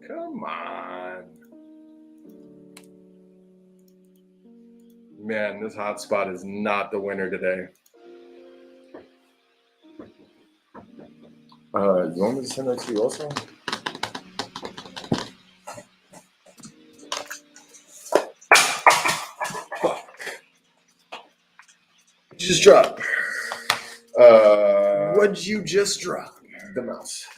Come on. Man, this hotspot is not the winner today. You want me to send that to you also? Fuck. Just drop. What'd you just drop? The mouse.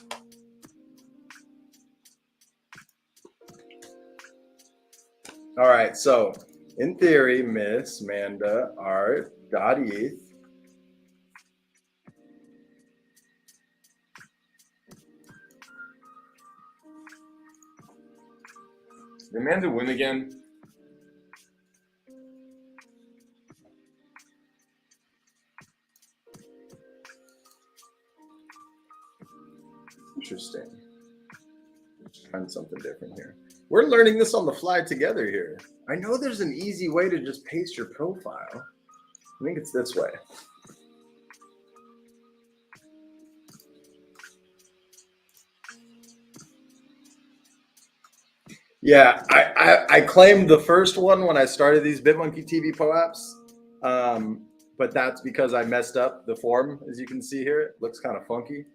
All right, so in theory, Miss Manda Art.eth. Did Amanda win again? Interesting. Let's try something different here. We're learning this on the fly together here. I know there's an easy way to just paste your profile. I think it's this way. Yeah, I claimed the first one when I started these BitmonkeyTV POAPs, but that's because I messed up the form. As you can see here, it looks kind of funky.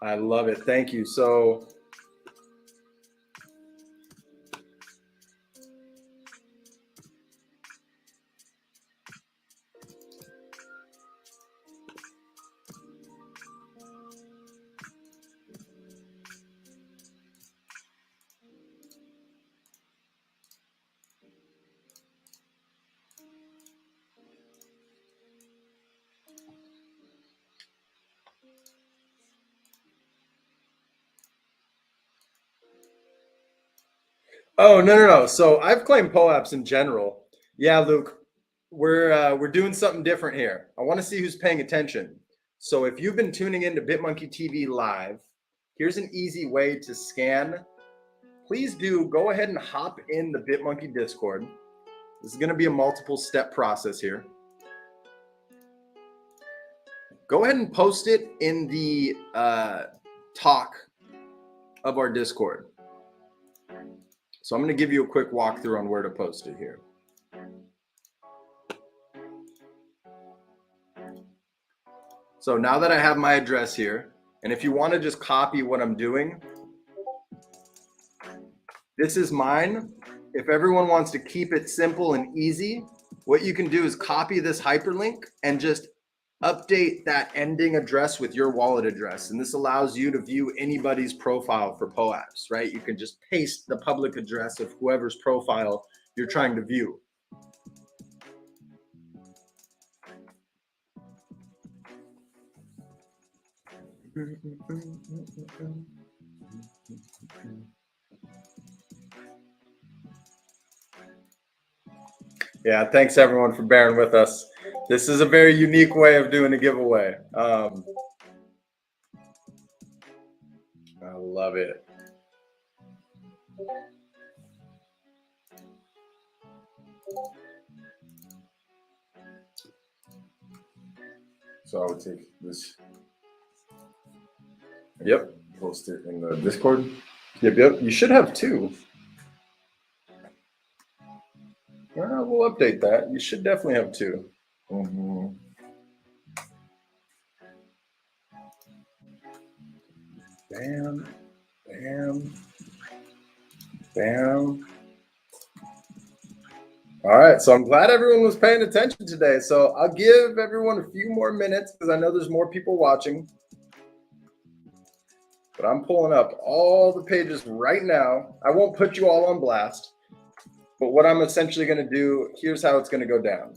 I love it. Thank you. So oh, no. So I've claimed POAPs in general. Yeah, Luke, we're doing something different here. I want to see who's paying attention. So if you've been tuning into BitMonkey TV Live, here's an easy way to scan. Please do go ahead and hop in the BitMonkey Discord. This is going to be a multiple step process here. Go ahead and post it in the talk of our Discord. So I'm going to give you a quick walkthrough on where to post it here. So now that I have my address here, and if you want to just copy what I'm doing, this is mine. If everyone wants to keep it simple and easy, what you can do is copy this hyperlink and just update that ending address with your wallet address. And this allows you to view anybody's profile for POAPs, right? You can just paste the public address of whoever's profile you're trying to view. Yeah, thanks everyone for bearing with us. This is a very unique way of doing a giveaway. I love it. So I would take this. Yep. Post it in the Discord. Yep. You should have two. Well, we'll update that. You should definitely have two. Mm-hmm. Bam, bam, bam. All right, so I'm glad everyone was paying attention today. So I'll give everyone a few more minutes because I know there's more people watching. But I'm pulling up all the pages right now. I won't put you all on blast. But what I'm essentially going to do, here's how it's going to go down.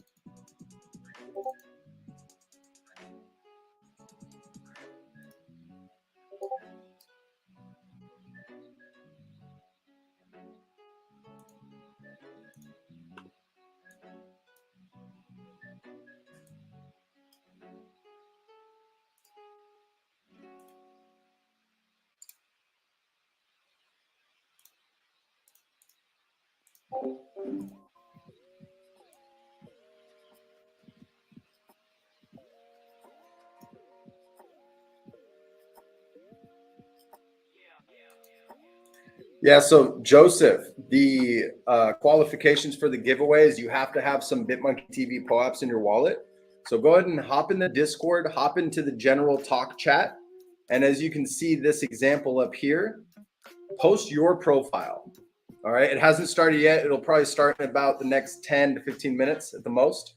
Yeah, so Joseph, the qualifications for the giveaways, you have to have some BitmonkeyTV POAPs in your wallet. So go ahead and hop in the Discord, hop into the general talk chat. And as you can see this example up here, post your profile. All right, it hasn't started yet. It'll probably start in about the next 10 to 15 minutes at the most.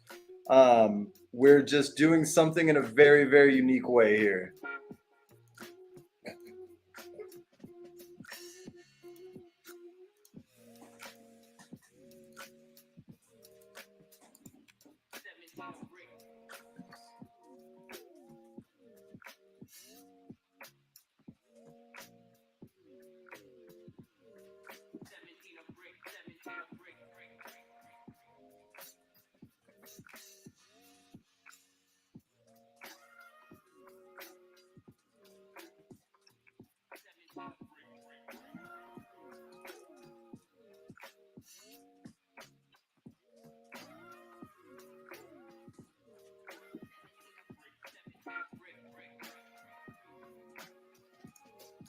We're just doing something in a very, very unique way here.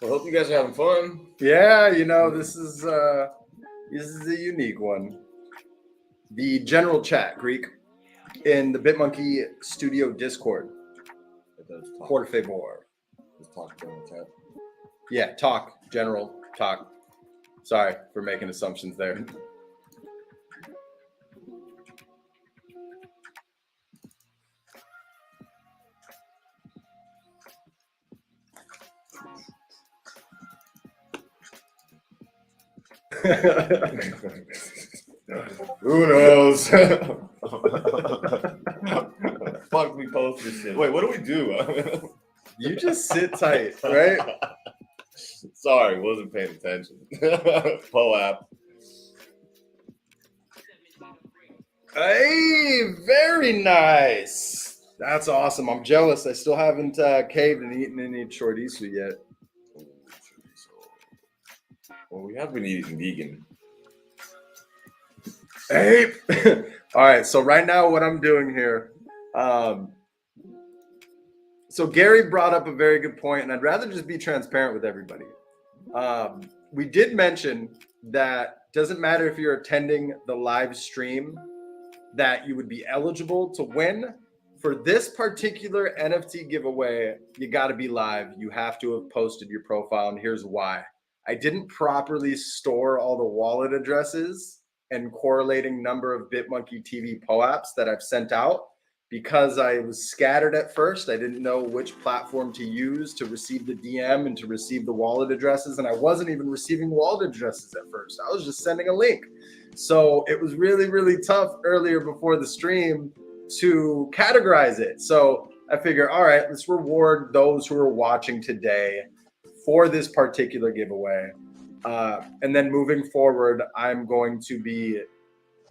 I hope you guys are having fun. Yeah, you know, this is a unique one. The general chat, Greek, in the Bitmonkey Studio Discord. Por favor. Just talk general chat. Yeah, talk, general, talk. Sorry for making assumptions there. Who knows? Fuck, we post this shit. Wait, what do we do? You just sit tight, right? Sorry, wasn't paying attention. POAP. Hey, very nice. That's awesome. I'm jealous. I still haven't caved and eaten any chorizo yet. Well, we have been eating vegan. Hey. All right. So right now, what I'm doing here. So Gary brought up a very good point, and I'd rather just be transparent with everybody. We did mention that doesn't matter if you're attending the live stream, that you would be eligible to win. For this particular NFT giveaway, you got to be live. You have to have posted your profile, and here's why. I didn't properly store all the wallet addresses and correlating number of BitmonkeyTV POAPs that I've sent out because I was scattered at first. I didn't know which platform to use to receive the DM and to receive the wallet addresses. And I wasn't even receiving wallet addresses at first. I was just sending a link. So it was really, really tough earlier before the stream to categorize it. So I figure, all right, let's reward those who are watching today for this particular giveaway. And then moving forward, I'm going to be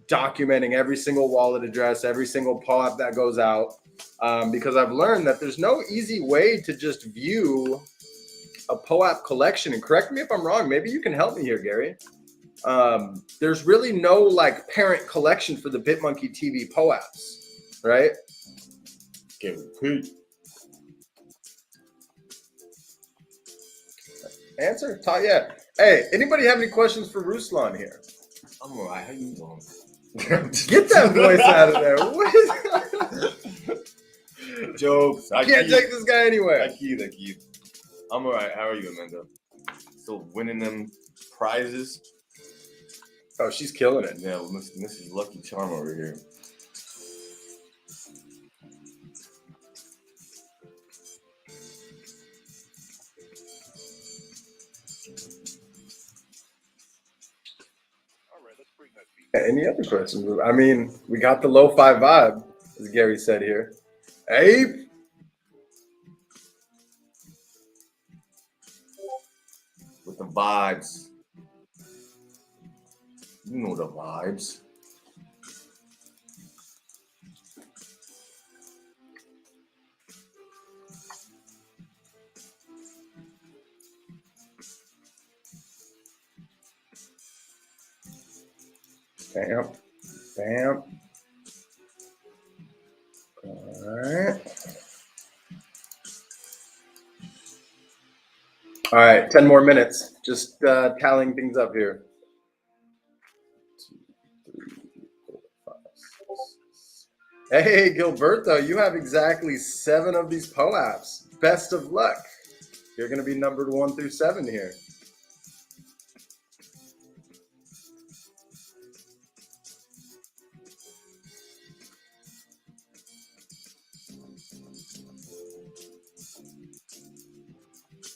documenting every single wallet address, every single POAP that goes out, because I've learned that there's no easy way to just view a POAP collection. And correct me if I'm wrong, maybe you can help me here, Gary. There's really no like parent collection for the BitmonkeyTV POAPs, right? Okay, repeat. Answer? Yeah. Hey, anybody have any questions for Ruslan here? I'm all right. How you doing? Get that voice out of there. What is... Jokes. I can't take this guy anywhere. I keep. I'm all right. How are you, Amanda? Still winning them prizes? Oh, she's killing it. Yeah, well, Mrs. Lucky Charm over here. Any other questions? I mean, we got the lo-fi vibe, as Gary said here. Hey. With the vibes. You know the vibes. Bam. Bam. All right. All right, 10 more minutes. Just tallying things up here. 2, 3, 4, 5, 6. Hey, Gilberto, you have exactly 7 of these POAPs. Best of luck. You're going to be numbered 1 through 7 here.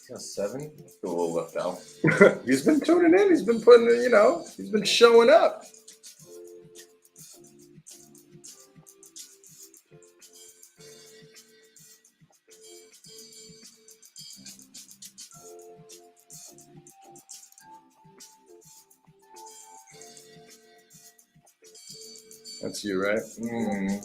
Got 7. Feel a little left out. He's been tuning in. He's been putting, he's been showing up. That's you, right? Mm.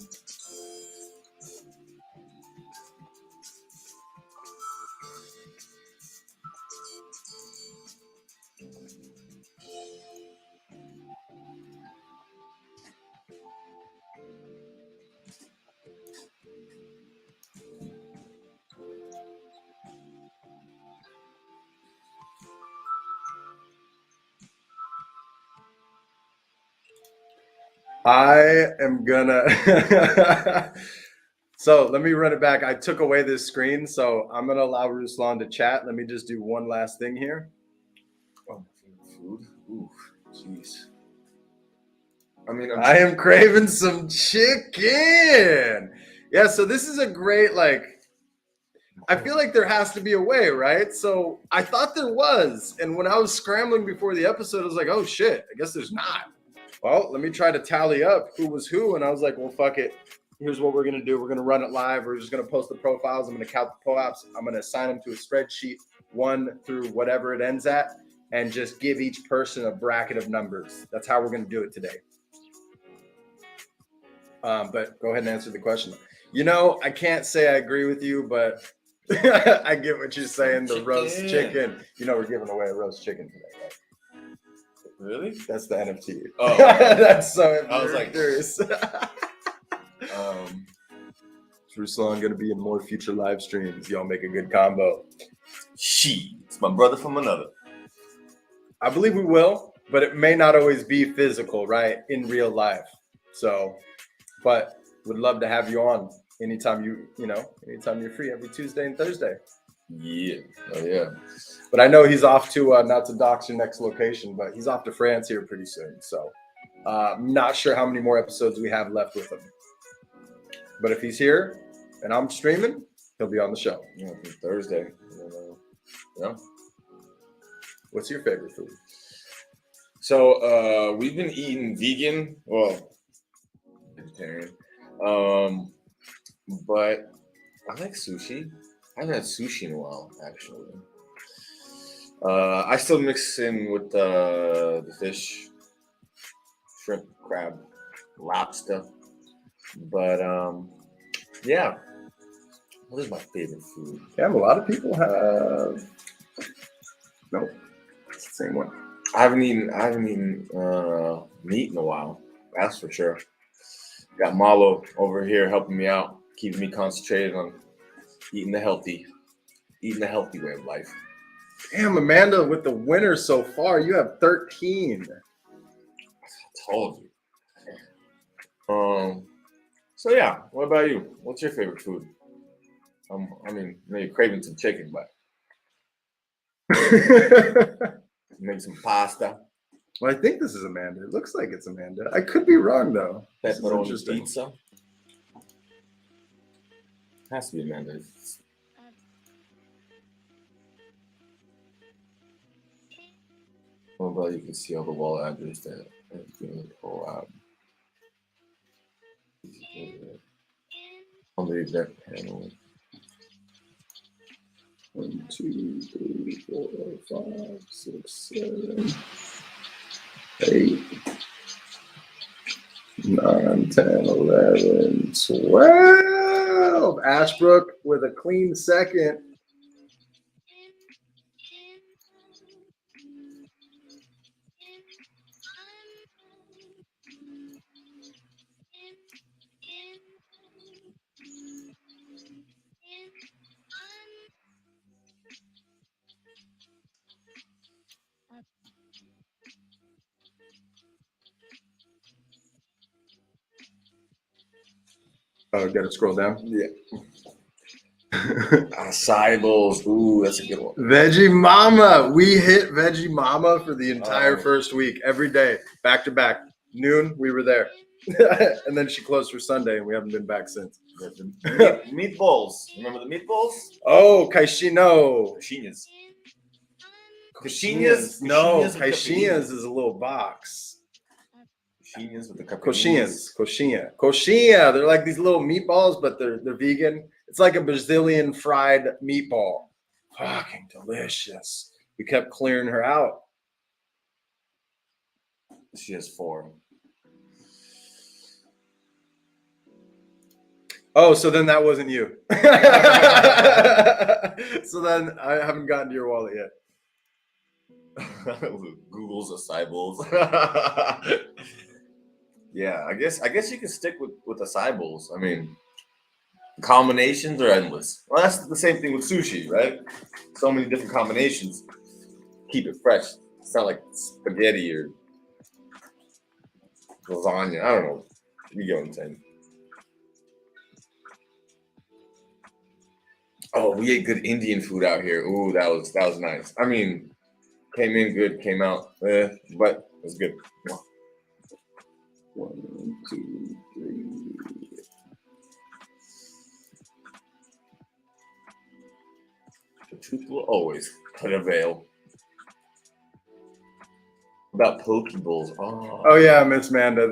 I am gonna. So let me run it back. I took away this screen, so I'm gonna allow Ruslan to chat. Let me just do one last thing here. Oh, food. Ooh, jeez. I mean, I am craving some chicken. Yeah, so this is a great, I feel like there has to be a way, right? So I thought there was. And when I was scrambling before the episode, I was like, oh shit, I guess there's not. Well, let me try to tally up who was who. And I was like, well, fuck it. Here's what we're going to do. We're going to run it live. We're just going to post the profiles. I'm going to count the POAPs. I'm going to assign them to a spreadsheet, 1 through whatever it ends at, and just give each person a bracket of numbers. That's how we're going to do it today. But go ahead and answer the question. I can't say I agree with you, but I get what you're saying. The roast chicken. We're giving away a roast chicken today, right? Really? That's the NFT. Oh, that's so. I was like, curious. Ruslan going to be in more future live streams. Y'all make a good combo. It's my brother from another. I believe we will, but it may not always be physical, right? In real life. So, but would love to have you on anytime anytime you're free, every Tuesday and Thursday. Yeah. Oh, yeah. But I know he's off to, not to dox your next location, but he's off to France here pretty soon. So I'm not sure how many more episodes we have left with him. But if he's here and I'm streaming, he'll be on the show. Yeah, Thursday. Yeah. What's your favorite food? So we've been eating vegan, well, vegetarian. But I like sushi. I haven't had sushi in a while, actually. I still mix in with the fish, shrimp, crab, lobster. But yeah, what is my favorite food? Yeah, a lot of people have. Nope, it's the same one. I haven't eaten meat in a while. That's for sure. Got Malo over here helping me out, keeping me concentrated on eating the healthy way of life. Damn, Amanda, with the winner so far, you have 13. I told you. So yeah, what about you? What's your favorite food? I mean, you're craving some chicken, but make some pasta. Well, I think this is Amanda. It looks like it's Amanda. I could be wrong though. This is Pepperoni interesting. pizza. Has to be Amanda. Oh, but you can see all the wall address that is doing the POAP. On the event panel. 1, 2, 3, 4, 5, 6, 7, 8, 9, 10, 11, 12. Ashbrook with a clean second. Oh, gotta scroll down. Yeah. Acai bowls. Ooh, that's a good one. Veggie Mama. We hit Veggie Mama for the entire first week, every day, back to back. Noon, we were there. And then she closed for Sunday, and we haven't been back since. Meatballs. Remember the meatballs? Oh, Caixinho. Coxinhas. No, Coxinhas with Caixinhas is a little box. Coxinhas with the Coxinha. They're like these little meatballs, but they're vegan. It's like a Brazilian fried meatball. Fucking delicious. We kept clearing her out. She has 4. Oh, so then that wasn't you. So then I haven't gotten to your wallet yet. Google's acai bowls. Yeah, I guess you can stick with acai bowls. I mean, combinations are endless. Well, that's the same thing with sushi, right? So many different combinations. Keep it fresh. It's not like spaghetti or lasagna. I don't know. You get what I'm saying. Oh, we ate good Indian food out here. Ooh, that was nice. I mean, came in good, came out, but it was good. 1, 2, 3. The truth will always prevail. About Pokeballs. Oh yeah, Miss Manda.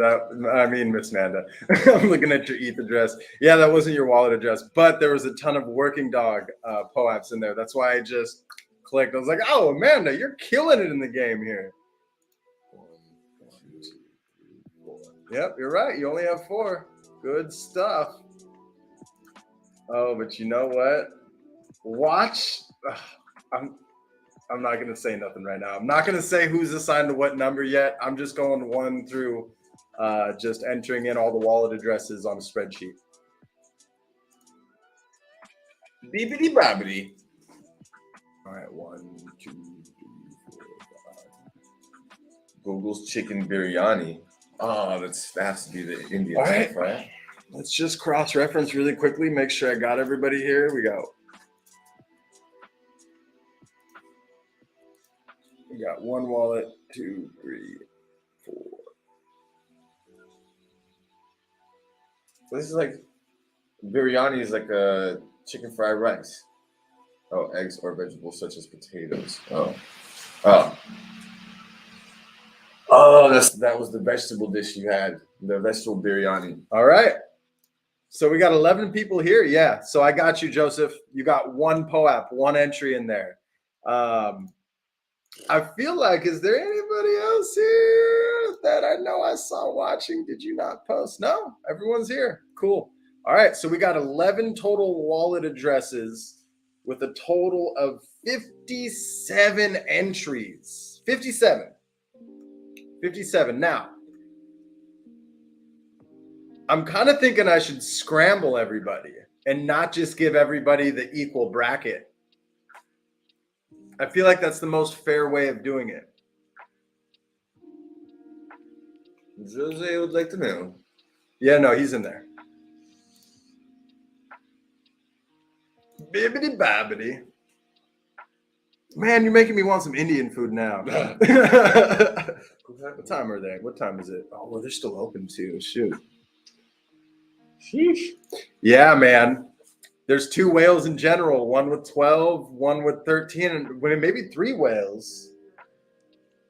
Miss Manda. I'm looking at your ETH address. Yeah, that wasn't your wallet address, but there was a ton of working dog POAPs in there. That's why I just clicked. I was like, oh, Amanda, you're killing it in the game here. 1, 2, 3, 4. Yep, you're right. You only have 4. Good stuff. Oh, but you know what? Watch. I'm not going to say nothing right now. I'm not going to say who's assigned to what number yet. I'm just going 1 through just entering in all the wallet addresses on a spreadsheet. Beepity bobbity. All right, 1, 2, 3, 4, 5. Google's chicken biryani. Oh, that has to be the Indian All right. stuff, right? Let's just cross-reference really quickly. Make sure I got everybody here. We go. We got 1 wallet, 2, 3, 4. This is like biryani is like a chicken fried rice. Oh, eggs or vegetables such as potatoes. Oh, that was the vegetable dish you had. The vegetable biryani. All right. So we got 11 people here. Yeah. So I got you, Joseph. You got 1 POAP, 1 entry in there. I feel like, is there anybody else here that I know I saw watching? Did you not post? No, everyone's here. Cool. All right. So we got 11 total wallet addresses with a total of 57 entries. 57. Now, I'm kind of thinking I should scramble everybody and not just give everybody the equal bracket. I feel like that's the most fair way of doing it. Jose would like to know. Yeah, no, he's in there. Bibbidi bobbidi. Man, you're making me want some Indian food now. What time are they? What time is it? Oh, well, they're still open too. Shoot. Sheesh. Yeah, man. There's 2 whales in general, one with 12, one with 13, and maybe 3 whales.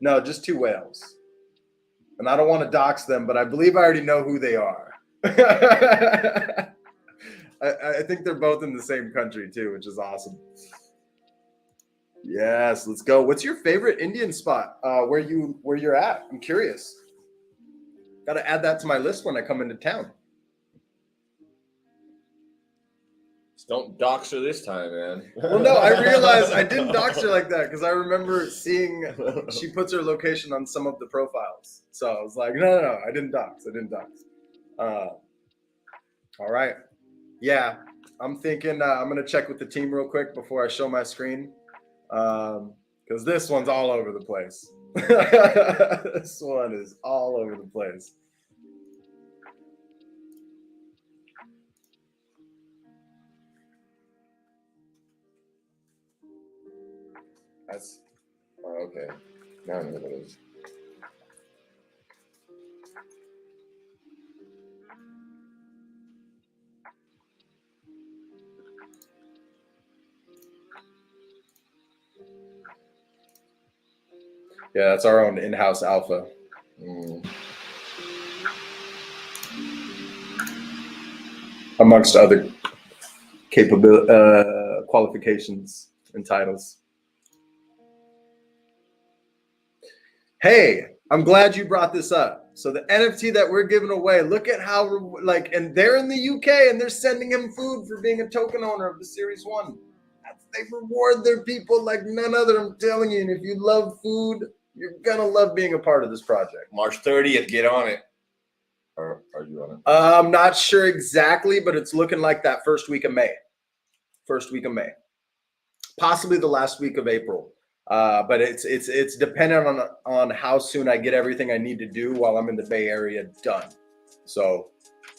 No, just 2 whales. And I don't want to dox them, but I believe I already know who they are. I think they're both in the same country too, which is awesome. Yes, let's go. What's your favorite Indian spot? Where you're at? I'm curious. Got to add that to my list when I come into town. Just don't dox her this time, man. Well, no, I realized I didn't dox her like that because I remember seeing she puts her location on some of the profiles. So I was like, no, I didn't dox. All right. Yeah, I'm thinking I'm going to check with the team real quick before I show my screen. Because this one's all over the place. This one is all over the place. That's okay. Now I know what it is. Yeah, that's our own in-house alpha. Amongst other qualifications and titles. Hey, I'm glad you brought this up. So the NFT that we're giving away, look at how and they're in the UK and they're sending him food for being a token owner of the Series 1. They reward their people like none other. I'm telling you, and if you love food, you're gonna love being a part of this project. March 30th, get on it. Or are you on it? I'm not sure exactly, but it's looking like that first week of May. Possibly the last week of April. But it's dependent on how soon I get everything I need to do while I'm in the Bay Area done. So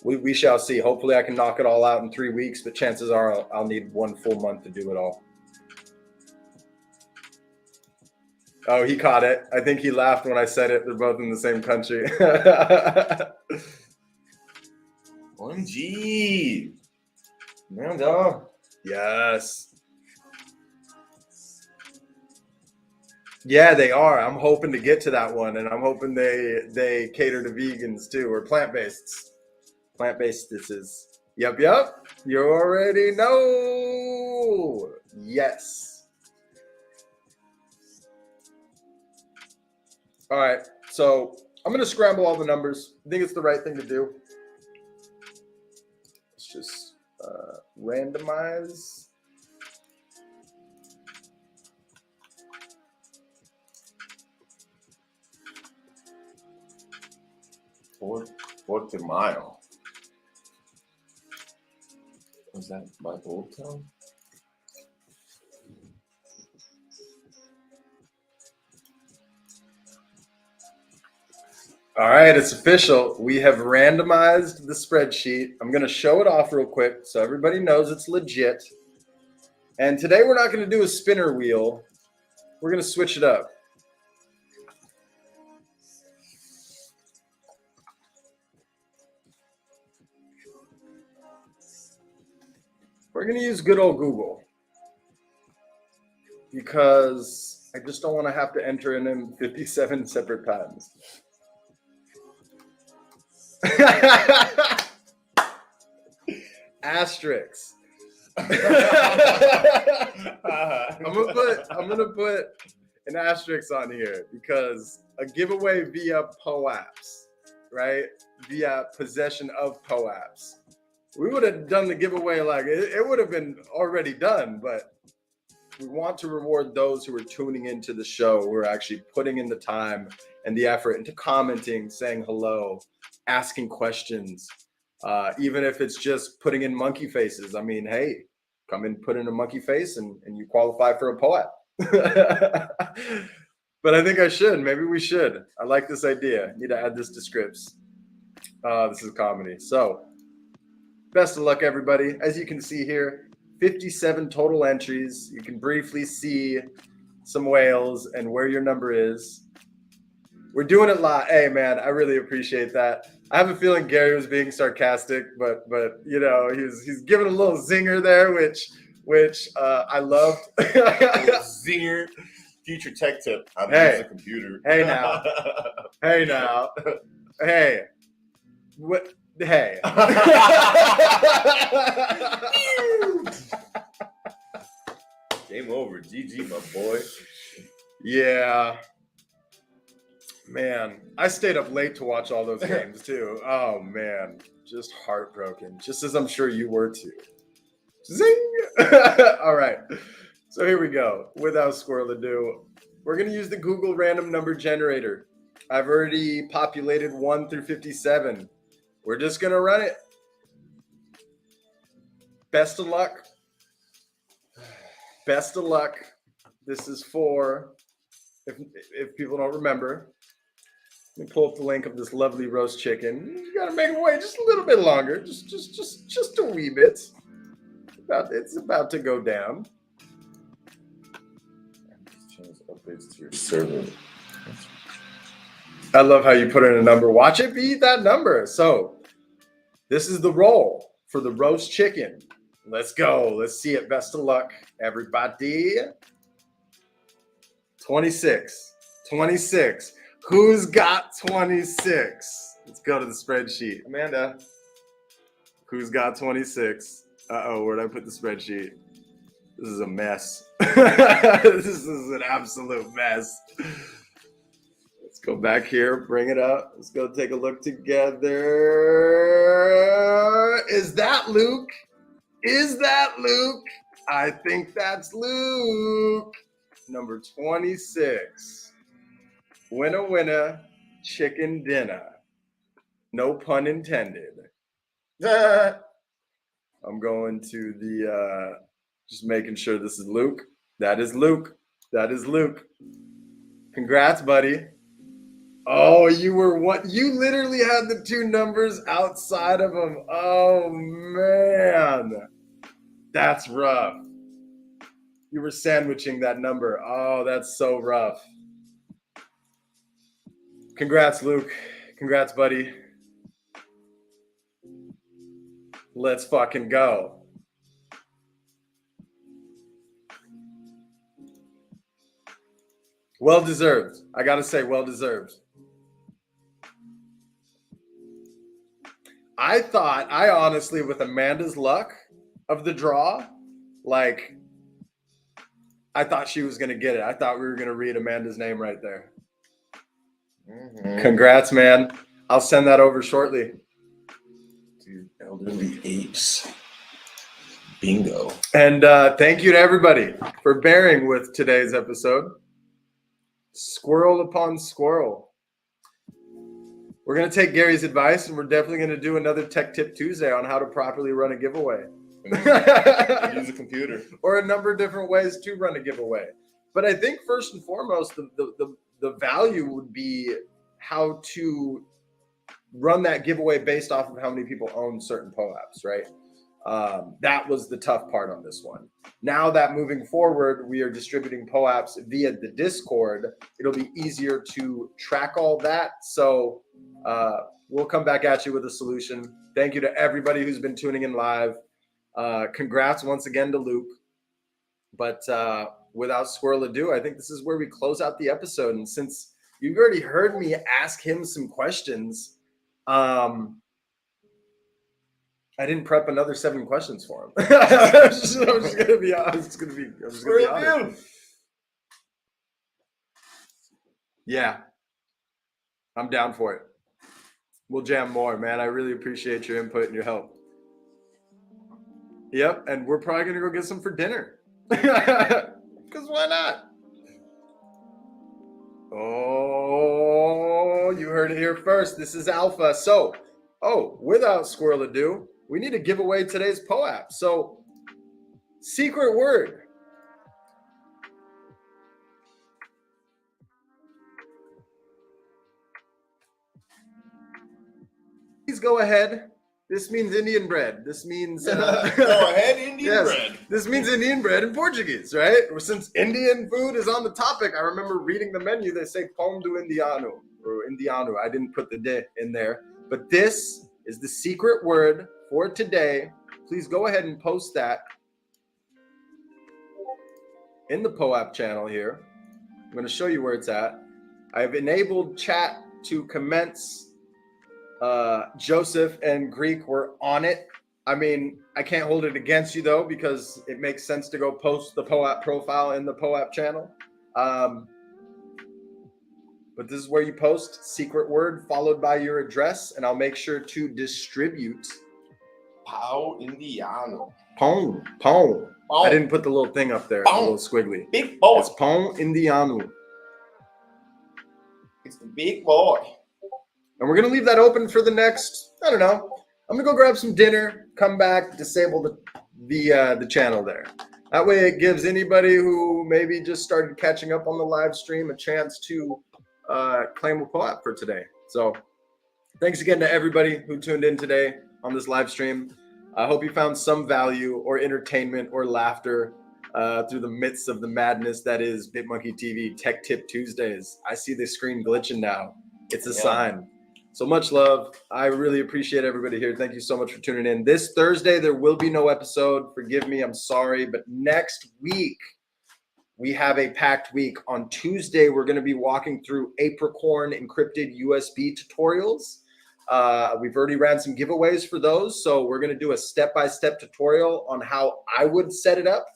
we shall see. Hopefully I can knock it all out in 3 weeks, but chances are I'll need 1 full month to do it all. Oh, he caught it. I think he laughed when I said it. They're both in the same country. OMG. Man, dog. Yes. Yeah, they are. I'm hoping to get to that one, and I'm hoping they cater to vegans too, or plant-based. Plant-based dishes. Yep. You already know. Yes. All right, so I'm going to scramble all the numbers. I think it's the right thing to do. Let's just randomize. Fourth de Mayo. Was that my old town? All right, it's official. We have randomized the spreadsheet. I'm going to show it off real quick so everybody knows it's legit. And today we're not going to do a spinner wheel. We're going to switch it up. We're going to use good old Google because I just don't want to have to enter in them 57 separate times. Asterisks. I'm gonna put an asterisk on here because a giveaway via POAPs, right? Via possession of POAPs. We would have done the giveaway like it would have been already done, but we want to reward those who are tuning into the show, who are actually putting in the time and the effort into commenting, saying hello, asking questions, even if it's just putting in monkey faces. I mean, hey, come and put in a monkey face and you qualify for a POAP. But I think I should. Maybe we should. I like this idea. Need to add this to scripts. This is comedy. So best of luck, everybody. As you can see here, 57 total entries. You can briefly see some whales and where your number is. We're doing it live. Hey, man, I really appreciate that. I have a feeling Gary was being sarcastic, but you know, he's giving a little zinger there, which I loved. Zinger. Future tech tip. How to use a computer. Hey now. Hey now. Hey. What? Hey. Game over. GG, my boy. Yeah. Man, I stayed up late to watch all those games too. Oh man, just heartbroken. Just as I'm sure you were too. Zing! All right. So here we go. Without squirrel ado, we're going to use the Google random number generator. I've already populated 1 through 57. We're just going to run it. Best of luck. Best of luck. This is for, if people don't remember, let me pull up the link of this lovely roast chicken. You got to make it wait just a little bit longer. Just a wee bit. It's about to go down. Change updates to your server. I love how you put in a number. Watch it beat that number. So this is the roll for the roast chicken. Let's go. Let's see it. Best of luck, everybody. 26. 26. Who's got 26? Let's go to the spreadsheet. Amanda. Who's got 26? Uh-oh, where'd I put the spreadsheet? This is a mess. This is an absolute mess. Let's go back here, bring it up. Let's go take a look together. Is that Luke? Is that Luke? I think that's Luke. Number 26. Winner, winner, chicken dinner. No pun intended. I'm going to the, just making sure this is Luke. That is Luke. That is Luke. Congrats, buddy. Oh, you were what? You literally had the two numbers outside of them. Oh, man. That's rough. You were sandwiching that number. Oh, that's so rough. Congrats, Luke. Congrats, buddy. Let's fucking go. Well deserved. I gotta say, well deserved. I honestly, with Amanda's luck of the draw, like, I thought she was gonna get it. I thought we were gonna read Amanda's name right there. Mm-hmm. Congrats, man. I'll send that over shortly. Dude, elderly apes. Bingo. And thank you to everybody for bearing with today's episode. Squirrel upon squirrel. We're going to take Gary's advice, and we're definitely going to do another Tech Tip Tuesday on how to properly run a giveaway. Use a computer. Or a number of different ways to run a giveaway. But I think first and foremost, the value would be how to run that giveaway based off of how many people own certain POAPs, right? That was the tough part on this one. Now that moving forward, we are distributing POAPs via the Discord, it'll be easier to track all that. So we'll come back at you with a solution. Thank you to everybody who's been tuning in live. Congrats once again to Luke. But without squirrel ado, I think this is where we close out the episode. And since you've already heard me ask him some questions, I didn't prep another 7 questions for him. I'm just gonna be honest. Yeah, I'm down for it. We'll jam more, man. I really appreciate your input and your help. Yep, and we're probably gonna go get some for dinner. Because why not? Oh, you heard it here first. This is Alpha. So, without squirrel ado, we need to give away today's POAP. So, secret word. Please go ahead. This means Indian bread. This means... Go ahead, Indian bread. This means Indian bread in Portuguese, right? Since Indian food is on the topic, I remember reading the menu. They say pão do indiano, or Indianu. I didn't put the de in there, but this is the secret word for today. Please go ahead and post that in the POAP channel here. I'm going to show you where it's at. I've enabled chat to commence. Joseph and Greek were on it. I mean, I can't hold it against you though, because it makes sense to go post the POAP profile in the POAP channel. But this is where you post secret word followed by your address, and I'll make sure to distribute. Pau Indiano. Pong. I didn't put the little thing up there, the little squiggly. Big boy. It's Pong Indianu. It's the big boy. And we're going to leave that open for the next, I don't know. I'm going to go grab some dinner, come back, disable the channel there. That way it gives anybody who maybe just started catching up on the live stream a chance to claim a POAP for today. So thanks again to everybody who tuned in today on this live stream. I hope you found some value or entertainment or laughter through the midst of the madness that is BitmonkeyTV Tech Tip Tuesdays. I see the screen glitching now. It's a sign. So much love. I really appreciate everybody here. Thank you so much for tuning in. This Thursday, there will be no episode. Forgive me. I'm sorry. But next week, we have a packed week. On Tuesday, we're going to be walking through Apricorn encrypted USB tutorials. We've already ran some giveaways for those. So we're going to do a step-by-step tutorial on how I would set it up.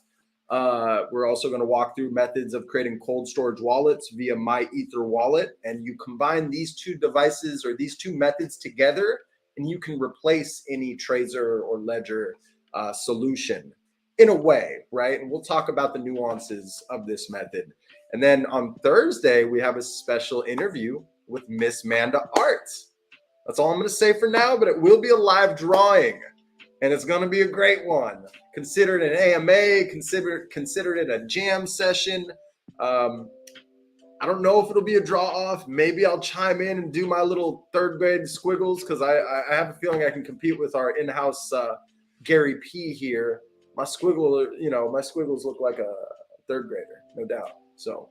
We're also going to walk through methods of creating cold storage wallets via My Ether wallet. And you combine these two devices or these two methods together, and you can replace any Trezor or Ledger solution in a way, right? And we'll talk about the nuances of this method. And then on Thursday, we have a special interview with Miss Manda Art. That's all I'm going to say for now, but it will be a live drawing, and it's going to be a great one. Consider it an AMA, consider it a jam session. I don't know if it'll be a draw off. Maybe I'll chime in and do my little third grade squiggles, because I have a feeling I can compete with our in-house Gary P here. My squiggles look like a third grader, no doubt. So,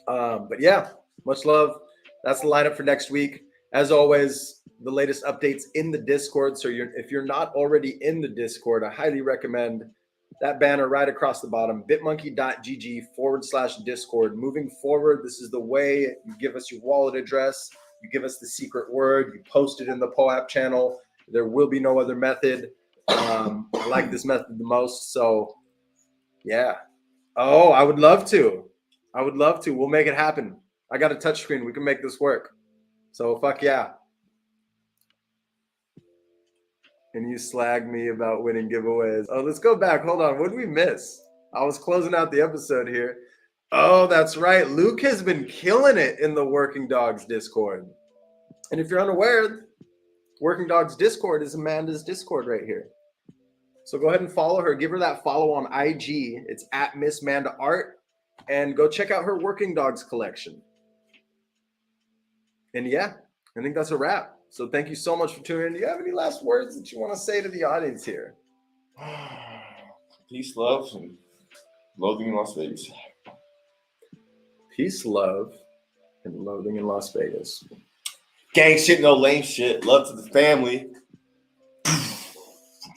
but yeah, much love. That's the lineup for next week. As always, the latest updates in the Discord. So if you're not already in the Discord, I highly recommend that banner right across the bottom, bitmonkey.gg/Discord. Moving forward, this is the way. You give us your wallet address, you give us the secret word, you post it in the POAP channel. There will be no other method. I like this method the most. So yeah. Oh, I would love to. We'll make it happen. I got a touch screen. We can make this work. So fuck yeah. And you slag me about winning giveaways. Oh, let's go back. Hold on. What did we miss? I was closing out the episode here. Oh, that's right. Luke has been killing it in the Working Dogs Discord. And if you're unaware, Working Dogs Discord is Amanda's Discord right here. So go ahead and follow her. Give her that follow on IG. It's at Miss Manda Art. And go check out her Working Dogs collection. And yeah, I think that's a wrap. So thank you so much for tuning in. Do you have any last words that you want to say to the audience here? Peace, love, and loathing in Las Vegas. Peace, love, and loathing in Las Vegas. Gang shit, no lame shit. Love to the family.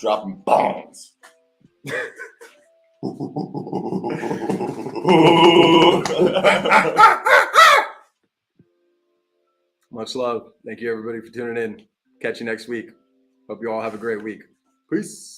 Dropping bombs. Much love. Thank you, everybody, for tuning in. Catch you next week. Hope you all have a great week. Peace.